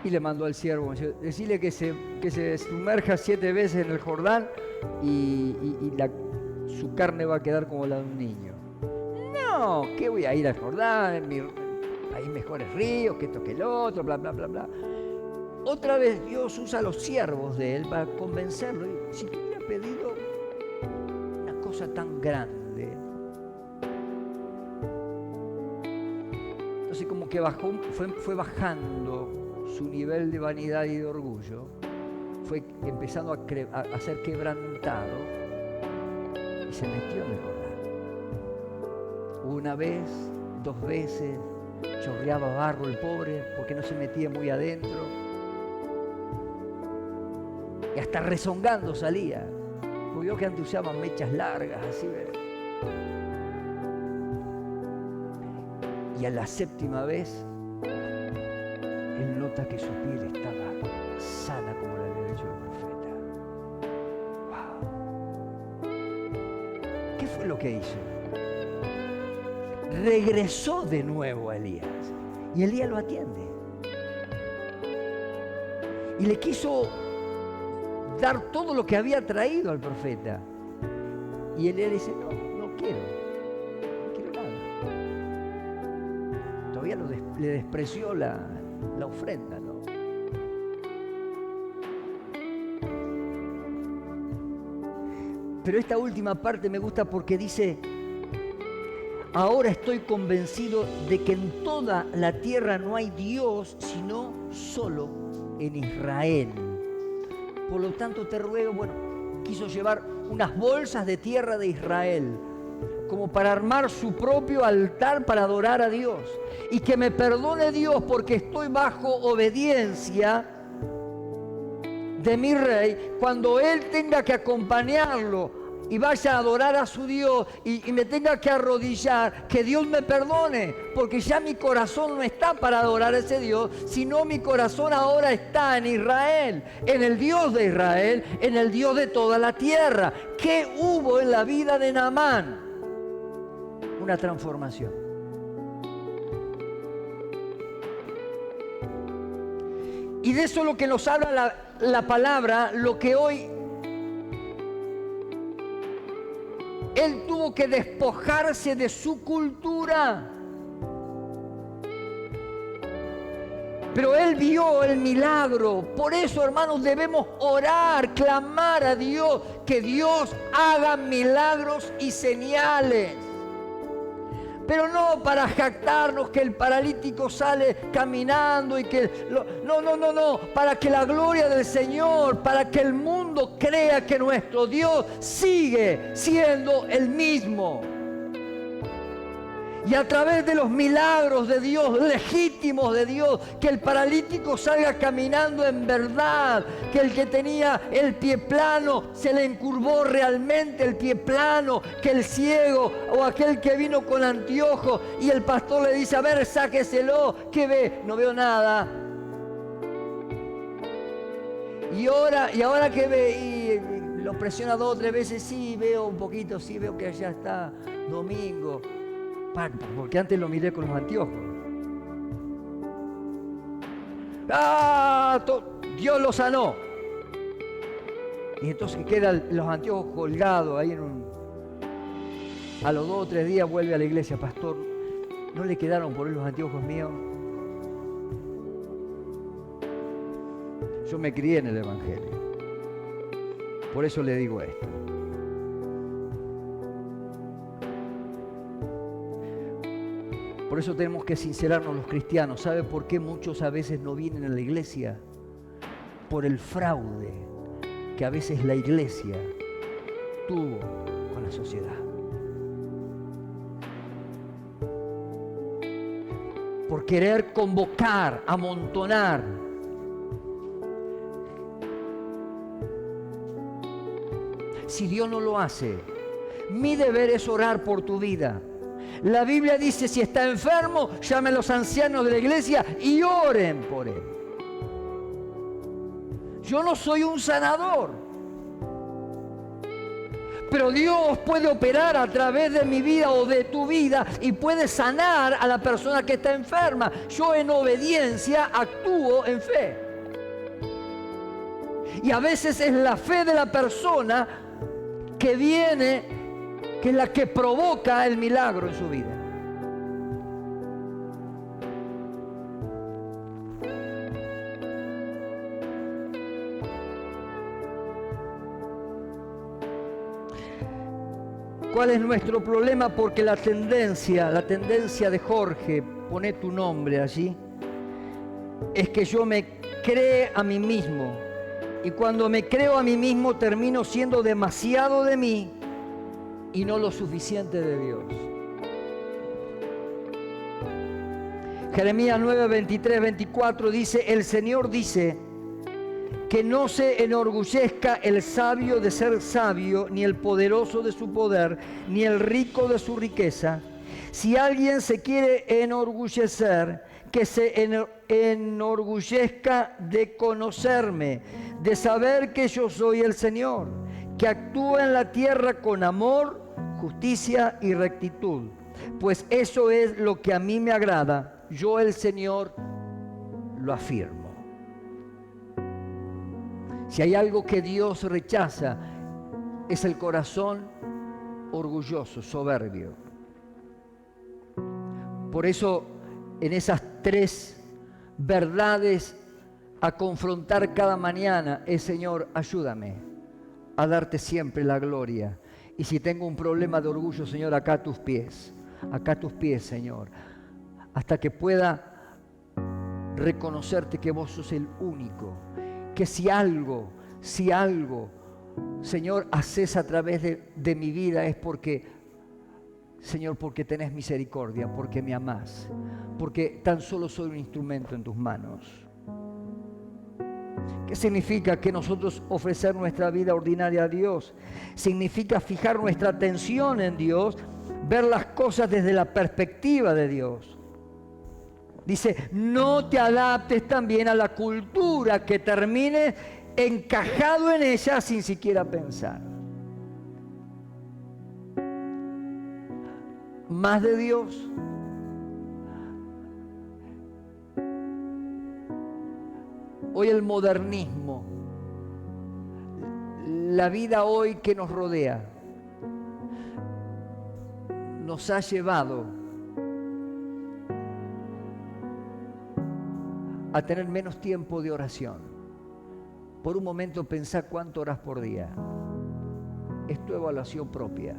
A: Y le mandó al siervo, decirle que se sumerja 7 veces en el Jordán y su carne va a quedar como la de un niño. No, que voy a ir al Jordán, hay mejores ríos, que esto que el otro, bla, bla, bla, bla. Otra vez Dios usa a los siervos de él para convencerlo. Y si te hubiera pedido una cosa tan grande. Entonces como que fue bajando su nivel de vanidad y de orgullo, fue empezando a ser quebrantado y se metió en el Jordán. Una vez, 2 veces, chorreaba barro el pobre porque no se metía muy adentro y hasta rezongando salía, porque vio que antes usaban mechas largas así, ¿ves? Y a la 7ª vez él nota que su piel estaba sana como la había dicho el profeta. ¡Wow! ¿Qué fue lo que hizo? Regresó de nuevo a Elías y Elías lo atiende. Y le quiso dar todo lo que había traído al profeta. Y Elías dice, no quiero nada. Todavía le despreció la ofrenda, ¿no? Pero esta última parte me gusta porque dice, ahora estoy convencido de que en toda la tierra no hay Dios, sino solo en Israel. Por lo tanto te ruego, quiso llevar unas bolsas de tierra de Israel, como para armar su propio altar para adorar a Dios. Y que me perdone Dios porque estoy bajo obediencia de mi rey, cuando él tenga que acompañarlo y vaya a adorar a su Dios y me tenga que arrodillar, que Dios me perdone, porque ya mi corazón no está para adorar a ese Dios, sino mi corazón ahora está en Israel, en el Dios de Israel, en el Dios de toda la tierra. ¿Qué hubo en la vida de Naamán? Una transformación. Y de eso es lo que nos habla la palabra, lo que hoy él tuvo que despojarse de su cultura Pero él vio el milagro. Por eso, hermanos, debemos orar, clamar a Dios, que Dios haga milagros y señales. Pero no para jactarnos que el paralítico sale caminando y que... No. Para que la gloria del Señor, para que el mundo crea que nuestro Dios sigue siendo el mismo. Y a través de los milagros de Dios, legítimos de Dios, que el paralítico salga caminando en verdad, que el que tenía el pie plano se le encurvó realmente el pie plano, que el ciego o aquel que vino con anteojos y el pastor le dice, a ver, sáqueselo, ¿qué ve? No veo nada. Y ahora que ve, y lo presiona 2 o 3 veces, sí, veo un poquito, sí, veo que allá está Domingo. Porque antes lo miré con los anteojos. Dios lo sanó. Y entonces quedan los anteojos colgados ahí a los 2 o 3 días vuelve a la iglesia, pastor, ¿no le quedaron por ahí los anteojos míos? Yo me crié en el Evangelio. Por eso le digo esto. Por eso tenemos que sincerarnos los cristianos. ¿Sabe por qué muchos a veces no vienen a la iglesia? Por el fraude que a veces la iglesia tuvo con la sociedad. Por querer convocar, amontonar. Si Dios no lo hace, mi deber es orar por tu vida. La Biblia dice, si está enfermo, llame a los ancianos de la iglesia y oren por él. Yo no soy un sanador, pero Dios puede operar a través de mi vida o de tu vida y puede sanar a la persona que está enferma. Yo en obediencia actúo en fe. Y a veces es la fe de la persona que viene, que es la que provoca el milagro en su vida. ¿Cuál es nuestro problema? Porque la tendencia de Jorge, poné tu nombre allí, es que yo me cree a mí mismo. Y cuando me creo a mí mismo termino siendo demasiado de mí y no lo suficiente de Dios. Jeremías 9, 23, 24 dice, el Señor dice, que no se enorgullezca el sabio de ser sabio, ni el poderoso de su poder, ni el rico de su riqueza. Si alguien se quiere enorgullecer, que se enorgullezca de conocerme, de saber que yo soy el Señor, que actúa en la tierra con amor, justicia y rectitud. Pues eso es lo que a mí me agrada. Yo, el Señor, lo afirmo. Si hay algo que Dios rechaza, es el corazón orgulloso, soberbio. Por eso, en esas 3 verdades a confrontar cada mañana es, Señor, ayúdame a darte siempre la gloria. Y si tengo un problema de orgullo, Señor, acá a tus pies, Señor, hasta que pueda reconocerte que vos sos el único, que si algo, Señor, haces a través de mi vida es porque, Señor, porque tenés misericordia, porque me amás, porque tan solo soy un instrumento en tus manos. ¿Qué significa que nosotros ofrecer nuestra vida ordinaria a Dios? Significa fijar nuestra atención en Dios, ver las cosas desde la perspectiva de Dios. Dice, no te adaptes también a la cultura que termine encajado en ella sin siquiera pensar. Más de Dios. Hoy el modernismo, la vida hoy que nos rodea, nos ha llevado a tener menos tiempo de oración. Por un momento pensá cuánto orás por día. Es tu evaluación propia.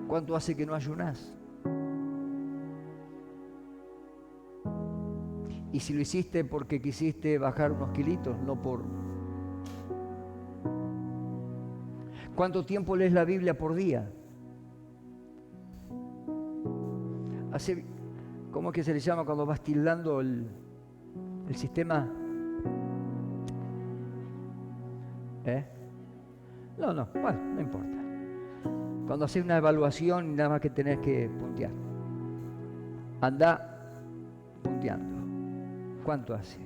A: ¿Cuánto hace que no ayunás? Y si lo hiciste porque quisiste bajar unos kilitos, no por... ¿Cuánto tiempo lees la Biblia por día? ¿Cómo es que se le llama cuando vas tildando el sistema? No, bueno, no importa. Cuando haces una evaluación, nada más que tenés que puntear. Andá punteando. ¿Cuánto hace?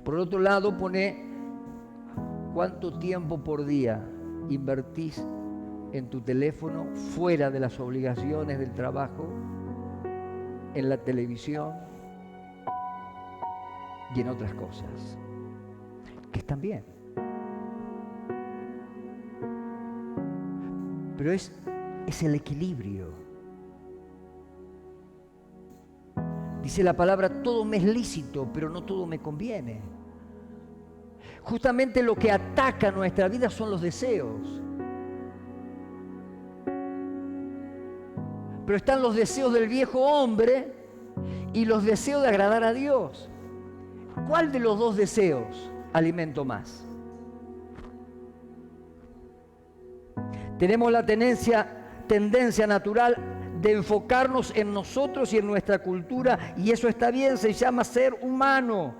A: Por el otro lado, pone cuánto tiempo por día invertís en tu teléfono, fuera de las obligaciones del trabajo, en la televisión y en otras cosas, que están bien. Pero es el equilibrio. Dice la palabra, todo me es lícito, pero no todo me conviene. Justamente lo que ataca nuestra vida son los deseos. Pero están los deseos del viejo hombre y los deseos de agradar a Dios. ¿Cuál de los dos deseos alimento más? Tenemos la tendencia natural de enfocarnos en nosotros y en nuestra cultura, y eso está bien, se llama ser humano.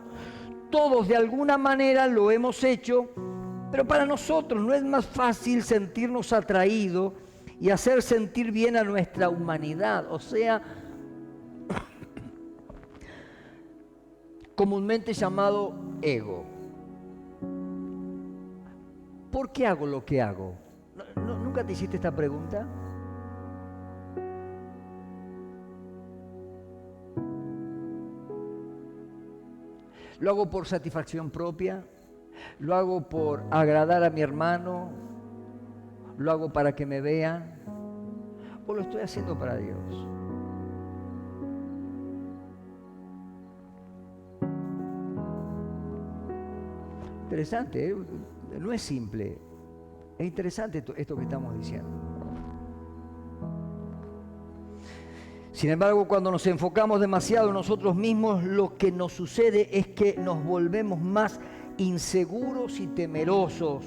A: Todos de alguna manera lo hemos hecho, pero para nosotros no es más fácil sentirnos atraídos y hacer sentir bien a nuestra humanidad, o sea, comúnmente llamado ego. ¿Por qué hago lo que hago? ¿Nunca te hiciste esta pregunta? ¿Lo hago por satisfacción propia? ¿Lo hago por agradar a mi hermano? ¿Lo hago para que me vean? ¿O lo estoy haciendo para Dios? Interesante, ¿eh? No es simple. Es interesante esto que estamos diciendo. Sin embargo, cuando nos enfocamos demasiado en nosotros mismos, lo que nos sucede es que nos volvemos más inseguros y temerosos.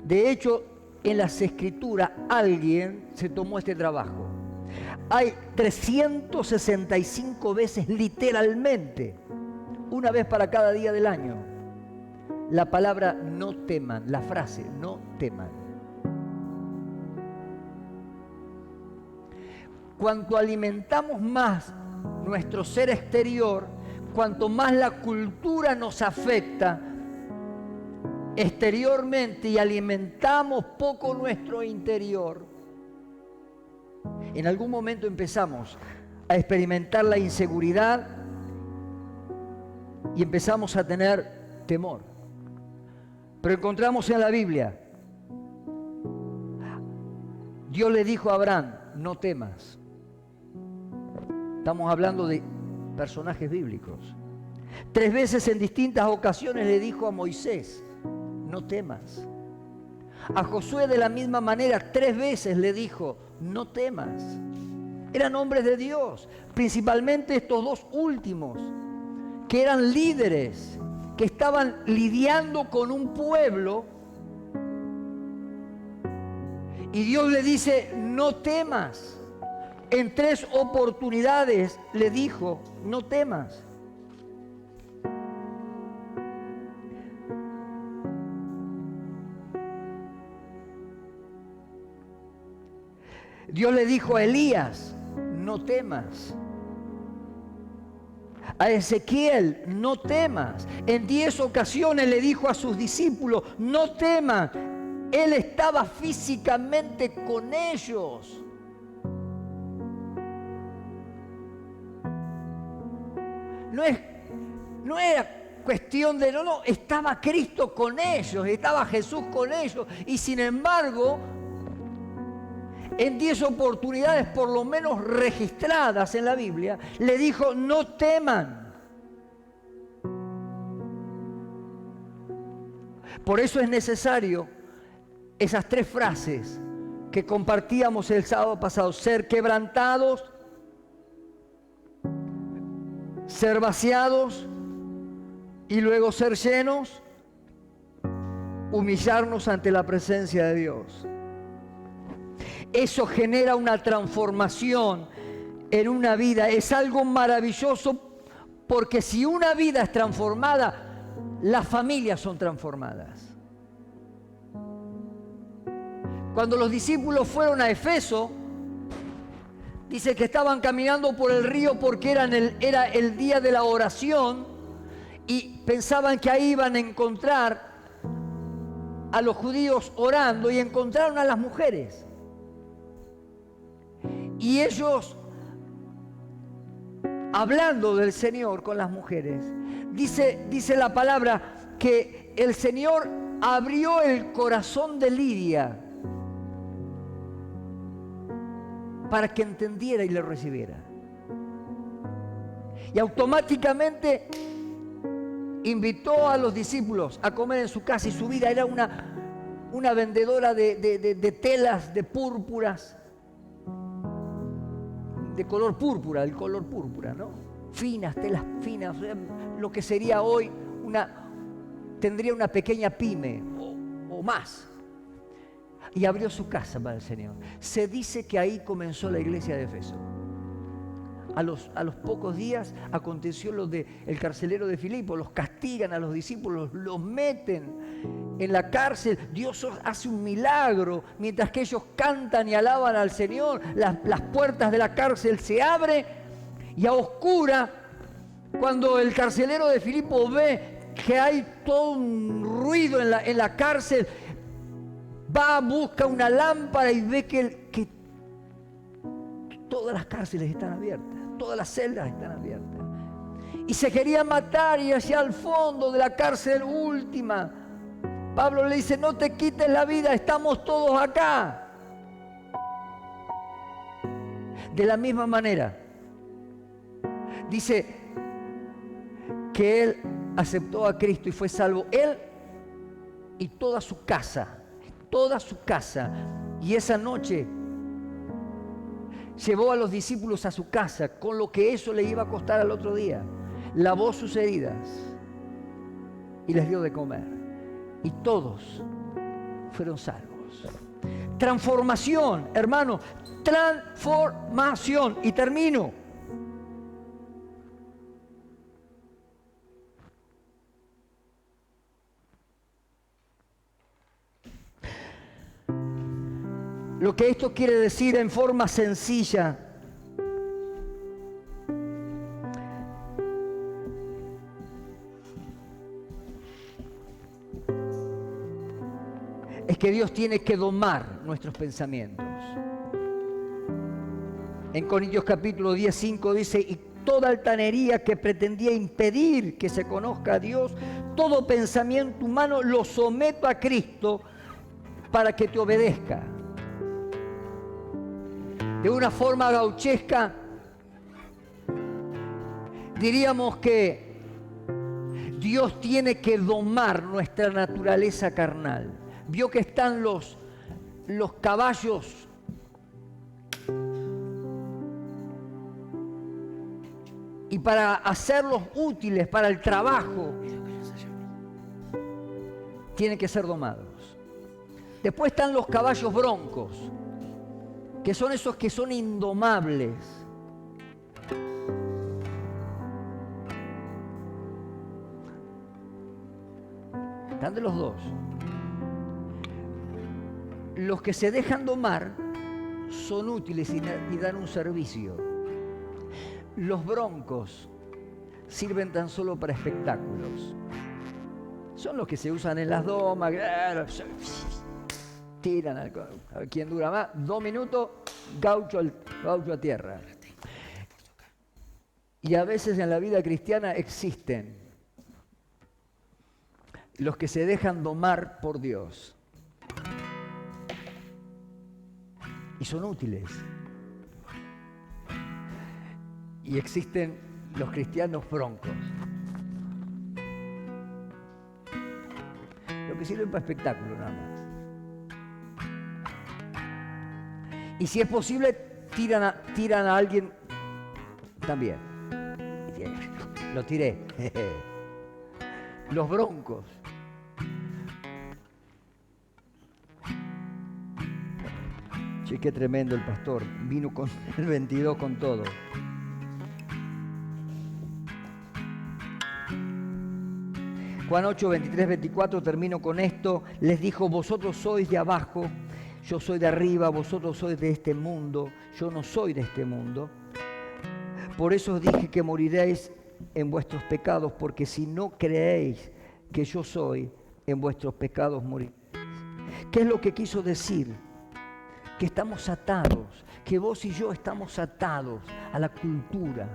A: De hecho, en las Escrituras alguien se tomó este trabajo. Hay 365 veces literalmente, una vez para cada día del año, la palabra no teman, la frase no teman. Cuanto alimentamos más nuestro ser exterior, cuanto más la cultura nos afecta exteriormente y alimentamos poco nuestro interior, en algún momento empezamos a experimentar la inseguridad y empezamos a tener temor. Pero encontramos en la Biblia, Dios le dijo a Abraham, no temas. Estamos hablando de personajes bíblicos. 3 veces en distintas ocasiones le dijo a Moisés, no temas. A Josué de la misma manera 3 veces le dijo, no temas. Eran hombres de Dios, principalmente estos 2 últimos, que eran líderes, que estaban lidiando con un pueblo, y Dios le dice, no temas. En 3 oportunidades le dijo, no temas. Dios le dijo a Elías, no temas. A Ezequiel, no temas. En 10 ocasiones le dijo a sus discípulos, no teman. Él estaba físicamente con ellos. No era cuestión de, no, estaba Cristo con ellos, estaba Jesús con ellos. Y sin embargo, en 10 oportunidades, por lo menos registradas en la Biblia, le dijo: no teman. Por eso es necesario esas 3 frases que compartíamos el sábado pasado: ser quebrantados, ser vaciados y luego ser llenos, humillarnos ante la presencia de Dios. Eso genera una transformación en una vida. Es algo maravilloso, porque si una vida es transformada, las familias son transformadas. Cuando los discípulos fueron a Efeso, dice que estaban caminando por el río porque era el día de la oración, y pensaban que ahí iban a encontrar a los judíos orando, y encontraron a las mujeres. Y ellos, hablando del Señor con las mujeres, dice la palabra que el Señor abrió el corazón de Lidia para que entendiera y le recibiera. Y automáticamente invitó a los discípulos a comer en su casa, y su vida era una vendedora de telas, de púrpuras, de color púrpura, el color púrpura, ¿no? Finas, telas finas, lo que sería hoy tendría una pequeña pyme o más. Y abrió su casa para el Señor. Se dice que ahí comenzó la iglesia de Efeso. A los pocos días aconteció lo del carcelero de Filipo. Los castigan a los discípulos, los meten en la cárcel. Dios hace un milagro. Mientras que ellos cantan y alaban al Señor, las puertas de la cárcel se abren, y a oscura, cuando el carcelero de Filipo ve que hay todo un ruido en la cárcel, va, busca una lámpara y ve que todas las cárceles están abiertas. Todas las celdas están abiertas. Y se quería matar, y hacia el fondo de la cárcel última, Pablo le dice: no te quites la vida, estamos todos acá. De la misma manera, dice que él aceptó a Cristo y fue salvo, él y toda su casa. Y esa noche llevó a los discípulos a su casa, con lo que eso le iba a costar al otro día. Lavó sus heridas y les dio de comer. Y todos fueron salvos. Transformación, hermano, transformación. Y termino. Lo que esto quiere decir en forma sencilla es que Dios tiene que domar nuestros pensamientos. En Corintios capítulo 10:5 dice: y toda altanería que pretendía impedir que se conozca a Dios, todo pensamiento humano lo someto a Cristo para que te obedezca. De una forma gauchesca, diríamos que Dios tiene que domar nuestra naturaleza carnal. Vio que están los caballos y para hacerlos útiles para el trabajo tienen que ser domados. Después están los caballos broncos, que son esos que son indomables. Están de los dos. Los que se dejan domar son útiles y dan un servicio. Los broncos sirven tan solo para espectáculos. Son los que se usan en las domas, tiran a ver quién dura más, 2 minutos, gaucho a tierra. Y a veces en la vida cristiana existen los que se dejan domar por Dios. y son útiles. Y existen los cristianos broncos. Lo que sirve para espectáculo nada más. Y si es posible, tiran a alguien también. Lo tiré. Los broncos. Che, qué tremendo el pastor. Vino con el 22 con todo. Juan 8, 23, 24, termino con esto. Les dijo, vosotros sois de abajo, yo soy de arriba, vosotros sois de este mundo, yo no soy de este mundo. Por eso os dije que moriréis en vuestros pecados, porque si no creéis que yo soy, en vuestros pecados moriréis. ¿Qué es lo que quiso decir? Que estamos atados, que vos y yo estamos atados a la cultura,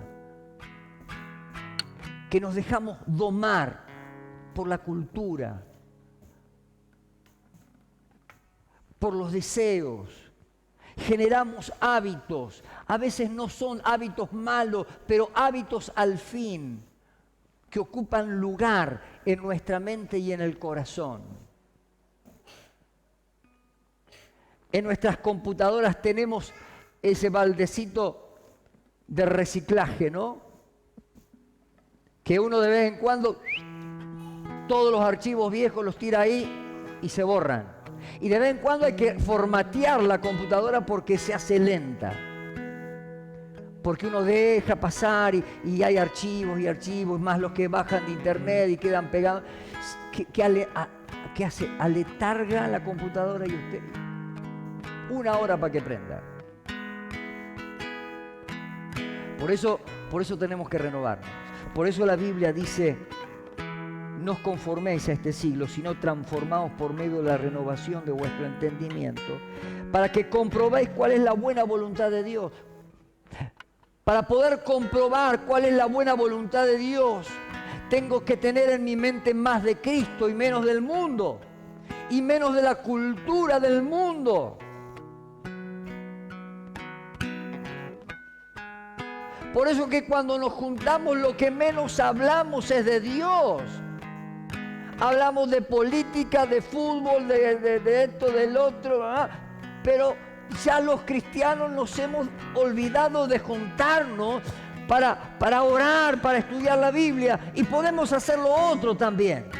A: que nos dejamos domar por la cultura, por los deseos, generamos hábitos, a veces no son hábitos malos, pero hábitos al fin, que ocupan lugar en nuestra mente y en el corazón. En nuestras computadoras tenemos ese baldecito de reciclaje, ¿no? Que uno de vez en cuando todos los archivos viejos los tira ahí y se borran. Y de vez en cuando hay que formatear la computadora porque se hace lenta. Porque uno deja pasar y hay archivos y archivos, más los que bajan de internet y quedan pegados. ¿Qué hace? Aletarga la computadora y usted. 1 hora para que prenda. Por eso tenemos que renovarnos. Por eso la Biblia dice, no os conforméis a este siglo, sino transformaos por medio de la renovación de vuestro entendimiento, para que comprobéis cuál es la buena voluntad de Dios. Para poder comprobar cuál es la buena voluntad de Dios, tengo que tener en mi mente más de Cristo y menos del mundo, y menos de la cultura del mundo. Por eso que cuando nos juntamos lo que menos hablamos es de Dios. Hablamos de política, de fútbol, de esto, del otro, ¿verdad? Pero ya los cristianos nos hemos olvidado de juntarnos para orar, para estudiar la Biblia, y podemos hacer lo otro también.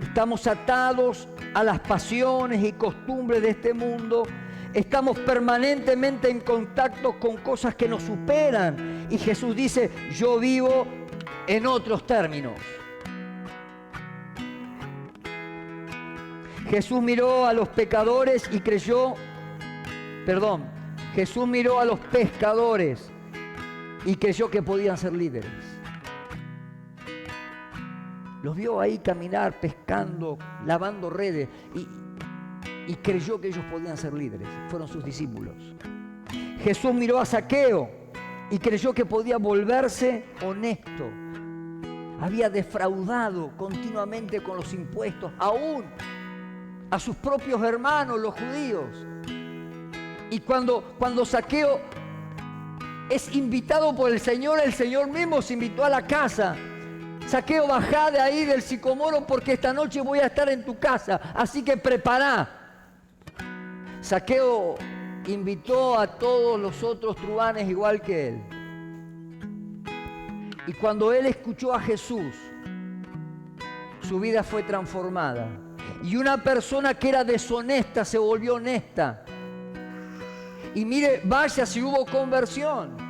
A: Estamos atados a las pasiones y costumbres de este mundo. Estamos permanentemente en contacto con cosas que nos superan. Y Jesús dice, yo vivo en otros términos. Jesús miró a los pecadores y Jesús miró a los pescadores y creyó que podían ser líderes. Los vio ahí caminar, pescando, lavando redes y creyó que ellos podían ser líderes. Fueron sus discípulos. Jesús miró a Zaqueo y creyó que podía volverse honesto. Había defraudado continuamente con los impuestos, aún a sus propios hermanos, los judíos. Y cuando Zaqueo es invitado por el Señor mismo se invitó a la casa. Zaqueo, bajá de ahí del sicomoro porque esta noche voy a estar en tu casa, así que prepará. Zaqueo invitó a todos los otros truhanes igual que él. Y cuando él escuchó a Jesús, su vida fue transformada. Y una persona que era deshonesta se volvió honesta. Y mire, vaya si hubo conversión.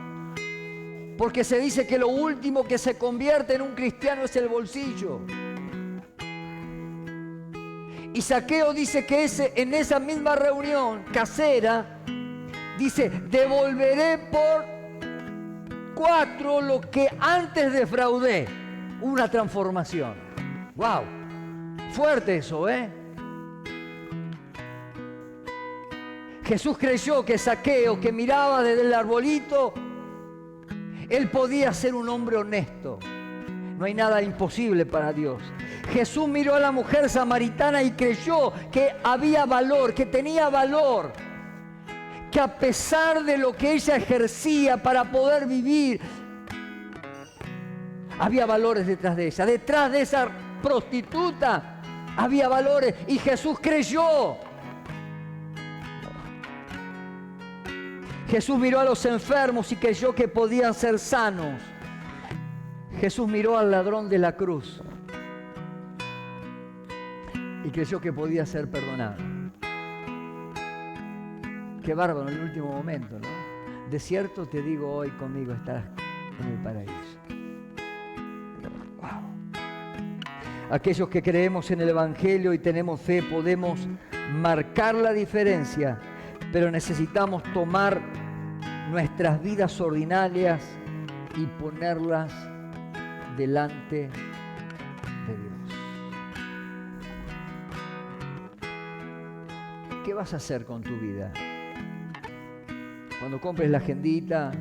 A: Porque se dice que lo último que se convierte en un cristiano es el bolsillo. Y Zaqueo dice que en esa misma reunión casera, dice, devolveré por 4 lo que antes defraudé. Una transformación. ¡Wow! Fuerte eso, ¿eh? Jesús creyó que Zaqueo, que miraba desde el arbolito, Él podía ser un hombre honesto. No hay nada imposible para Dios. Jesús miró a la mujer samaritana y creyó que había valor, que tenía valor, que a pesar de lo que ella ejercía para poder vivir, había valores detrás de ella. Detrás de esa prostituta había valores y Jesús creyó. Jesús miró a los enfermos y creyó que podían ser sanos. Jesús miró al ladrón de la cruz y creyó que podía ser perdonado. Qué bárbaro en el último momento, ¿no? De cierto te digo, hoy conmigo estarás en el paraíso. Wow. Aquellos que creemos en el Evangelio y tenemos fe podemos marcar la diferencia, pero necesitamos tomar nuestras vidas ordinarias y ponerlas delante de Dios. ¿Qué vas a hacer con tu vida? Cuando compres la agendita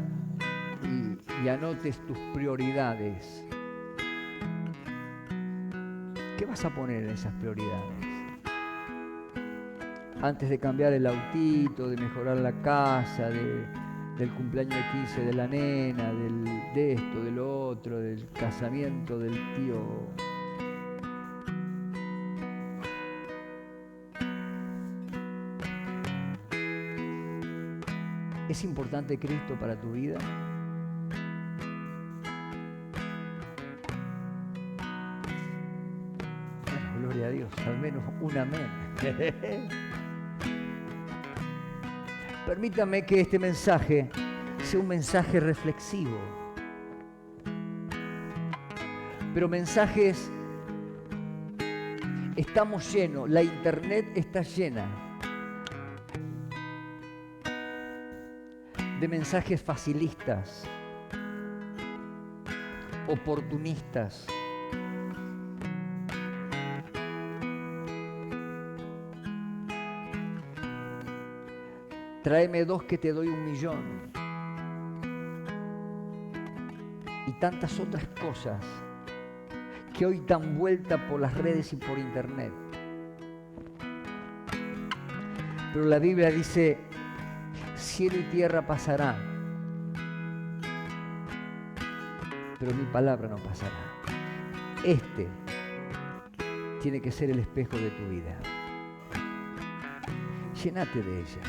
A: y anotes tus prioridades, ¿qué vas a poner en esas prioridades? Antes de cambiar el autito, de mejorar la casa, del cumpleaños de 15 de la nena, de esto, de lo otro, del casamiento del tío. ¿Es importante Cristo para tu vida? Bueno, gloria a Dios, al menos un amén. Permítame que este mensaje sea un mensaje reflexivo. Pero mensajes, estamos llenos, la internet está llena de mensajes facilistas, oportunistas. Tráeme 2 que te doy 1.000.000. Y tantas otras cosas que hoy dan vuelta por las redes y por internet. Pero la Biblia dice, cielo y tierra pasará, pero mi palabra no pasará. Este tiene que ser el espejo de tu vida. Llénate de ella.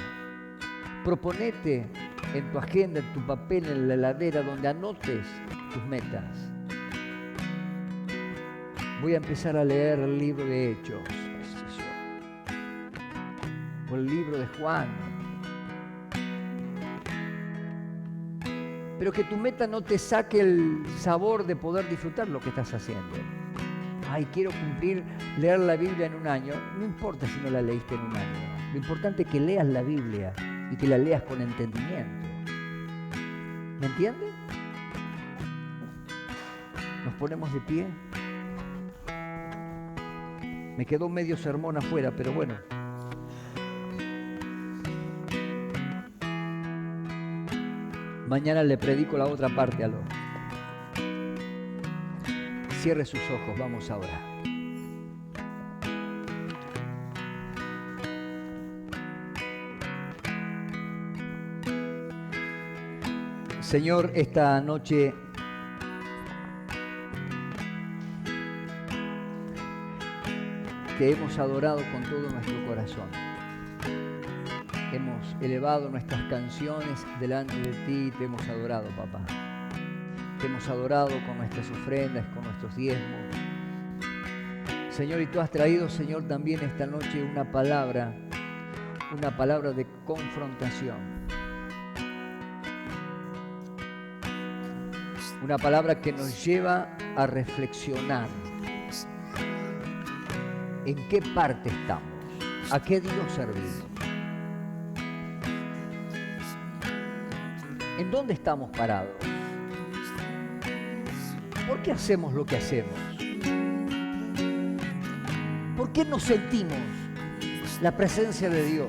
A: Proponete en tu agenda, en tu papel, en la heladera, donde anotes tus metas. Voy a empezar a leer el libro de Hechos, o el libro de Juan. Pero que tu meta no te saque el sabor de poder disfrutar lo que estás haciendo. Ay, quiero leer la Biblia en un año. No importa si no la leíste en un año. Lo importante es que leas la Biblia y que la leas con entendimiento. ¿Me entiendes? Nos ponemos de pie. Me quedó medio sermón afuera, pero bueno. Mañana le predico la otra parte a los. Cierre sus ojos, vamos a orar. Señor, esta noche te hemos adorado con todo nuestro corazón. Hemos elevado nuestras canciones delante de ti y te hemos adorado, papá. Te hemos adorado con nuestras ofrendas, con nuestros diezmos. Señor, y tú has traído, Señor, también esta noche una palabra de confrontación. Una palabra que nos lleva a reflexionar. ¿En qué parte estamos? ¿A qué Dios servimos? ¿En dónde estamos parados? ¿Por qué hacemos lo que hacemos? ¿Por qué no sentimos la presencia de Dios?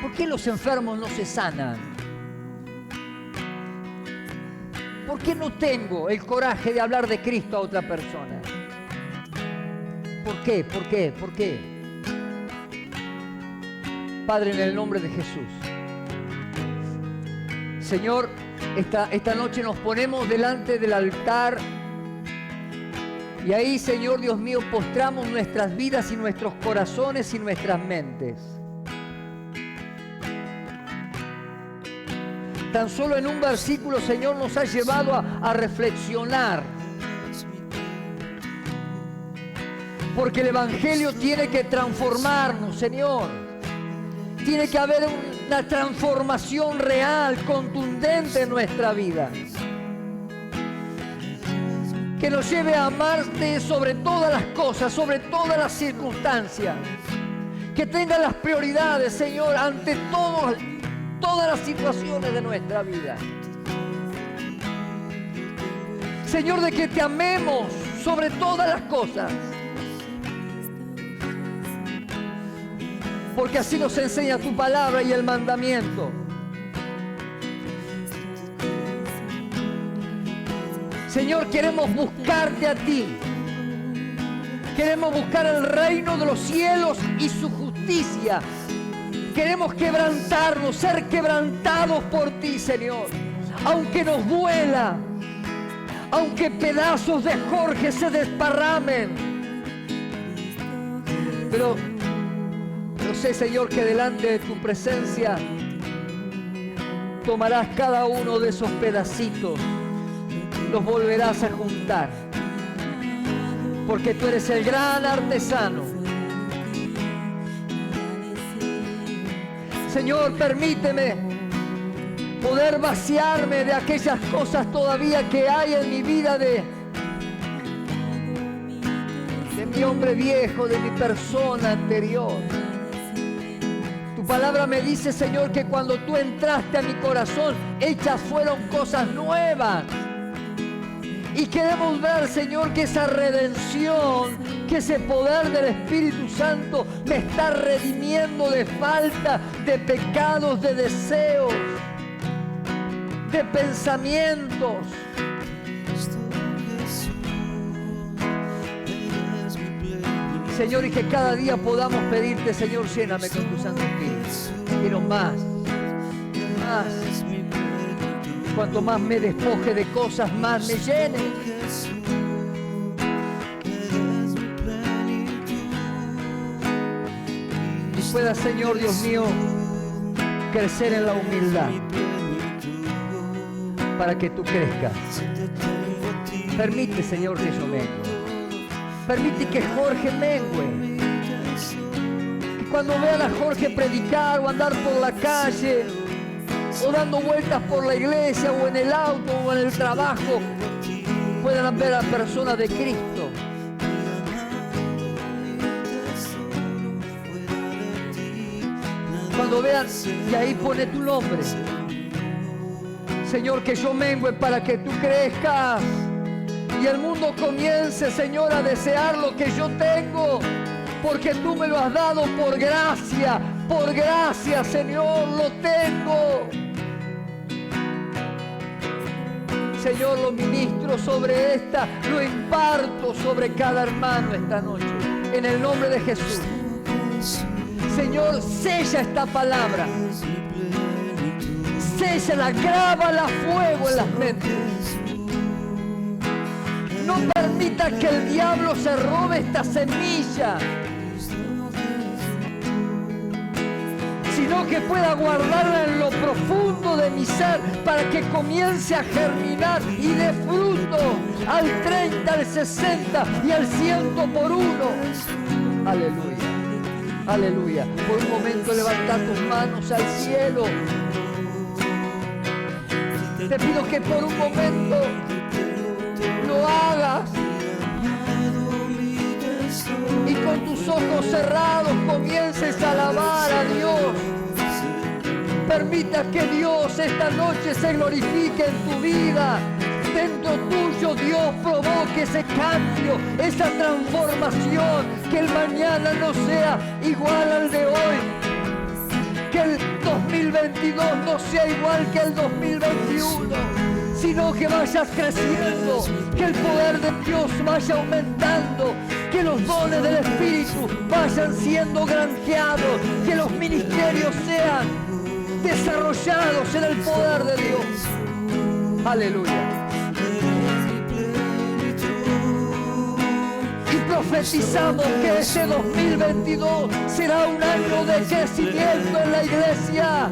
A: ¿Por qué los enfermos no se sanan? ¿Por qué no tengo el coraje de hablar de Cristo a otra persona? ¿Por qué? ¿Por qué? ¿Por qué? Padre, en el nombre de Jesús. Señor, esta noche nos ponemos delante del altar y ahí, Señor Dios mío, postramos nuestras vidas y nuestros corazones y nuestras mentes. Tan solo en un versículo, Señor, nos ha llevado a reflexionar. Porque el Evangelio tiene que transformarnos, Señor. Tiene que haber una transformación real, contundente en nuestra vida. Que nos lleve a amarte sobre todas las cosas, sobre todas las circunstancias. Que tenga las prioridades, Señor, ante todas las situaciones de nuestra vida. Señor, de que te amemos sobre todas las cosas. Porque así nos enseña tu palabra y el mandamiento. Señor, queremos buscarte a ti. Queremos buscar el reino de los cielos y su justicia. Queremos quebrantarnos, ser quebrantados por ti, Señor. Aunque nos duela, aunque pedazos de Jorge se desparramen. Pero sé, Señor, que delante de tu presencia tomarás cada uno de esos pedacitos, los volverás a juntar. Porque tú eres el gran artesano. Señor, permíteme poder vaciarme de aquellas cosas todavía que hay en mi vida de mi hombre viejo, de mi persona anterior. Tu palabra me dice, Señor, que cuando tú entraste a mi corazón, hechas fueron cosas nuevas. Y queremos ver, Señor, que esa redención, que ese poder del Espíritu Santo me está redimiendo de falta, de pecados, de deseos, de pensamientos. Señor, y que cada día podamos pedirte, Señor, lléname con tu Santo Espíritu. Quiero más, más. Cuanto más me despoje de cosas, más me llene. Y pueda, Señor Dios mío, crecer en la humildad para que tú crezcas. Permite, Señor, que yo mengue. Permite que Jorge mengue. Que cuando vean a Jorge predicar o andar por la calle, o dando vueltas por la iglesia, o en el auto, o en el trabajo, puedan ver a personas de Cristo. Cuando vean, y ahí pone tu nombre. Señor, que yo mengue para que tú crezcas. Y el mundo comience, Señor, a desear lo que yo tengo. Porque tú me lo has dado por gracia. Por gracia, Señor, lo tengo. Señor, lo ministro sobre esta, lo imparto sobre cada hermano esta noche. En el nombre de Jesús. Señor, sella esta palabra. Séllala, grábala a fuego en las mentes. No permita que el diablo se robe esta semilla, sino que pueda guardarla en lo profundo de mi ser para que comience a germinar y dé fruto al 30, al 60 y al 100 por uno. Aleluya, aleluya. Por un momento levanta tus manos al cielo. Te pido que por un momento lo hagas y con tus ojos cerrados comiences a alabar a Dios. Permita que Dios esta noche se glorifique en tu vida. Dentro tuyo Dios provoque ese cambio, esa transformación, que el mañana no sea igual al de hoy, que el 2022 no sea igual que el 2021. sino que vayas creciendo, que el poder de Dios vaya aumentando, que los dones del Espíritu vayan siendo granjeados, que los ministerios sean desarrollados en el poder de Dios. Aleluya. Profetizamos que este 2022 será un año de crecimiento en la iglesia,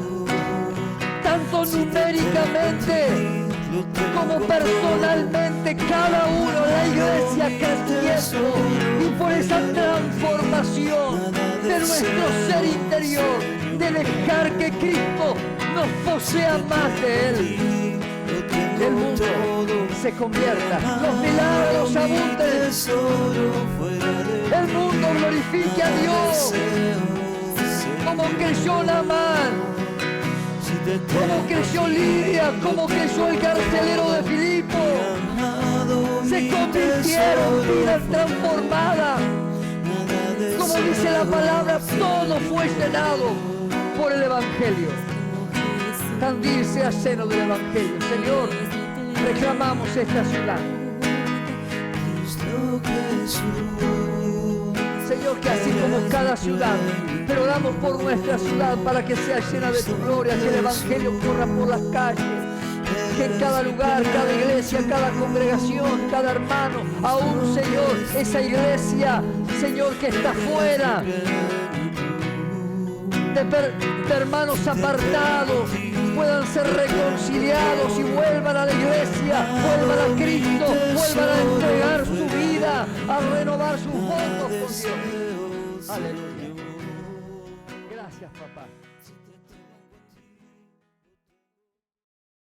A: tanto numéricamente como personalmente, cada uno en la iglesia creciendo, y por esa transformación de nuestro ser interior, de dejar que Cristo nos posea más de Él. El mundo se convierta, los milagros abunden, el mundo glorifique a Dios, como creyó Naamán, como creyó Lidia, como creyó el carcelero de Filipo. Se convirtieron en vidas transformadas, como dice la palabra, todo fue llenado por el Evangelio. También sea lleno del Evangelio. Señor, reclamamos esta ciudad. Señor, que así como cada ciudad, pero oramos por nuestra ciudad para que sea llena de tu gloria, que el Evangelio corra por las calles, que en cada lugar, cada iglesia, cada congregación, cada hermano, aún, Señor, esa iglesia, Señor, que está fuera de hermanos apartados, puedan ser reconciliados y vuelvan a la iglesia, vuelvan a Cristo, vuelvan a entregar su vida, a renovar sus votos con Dios. Aleluya. Gracias, papá.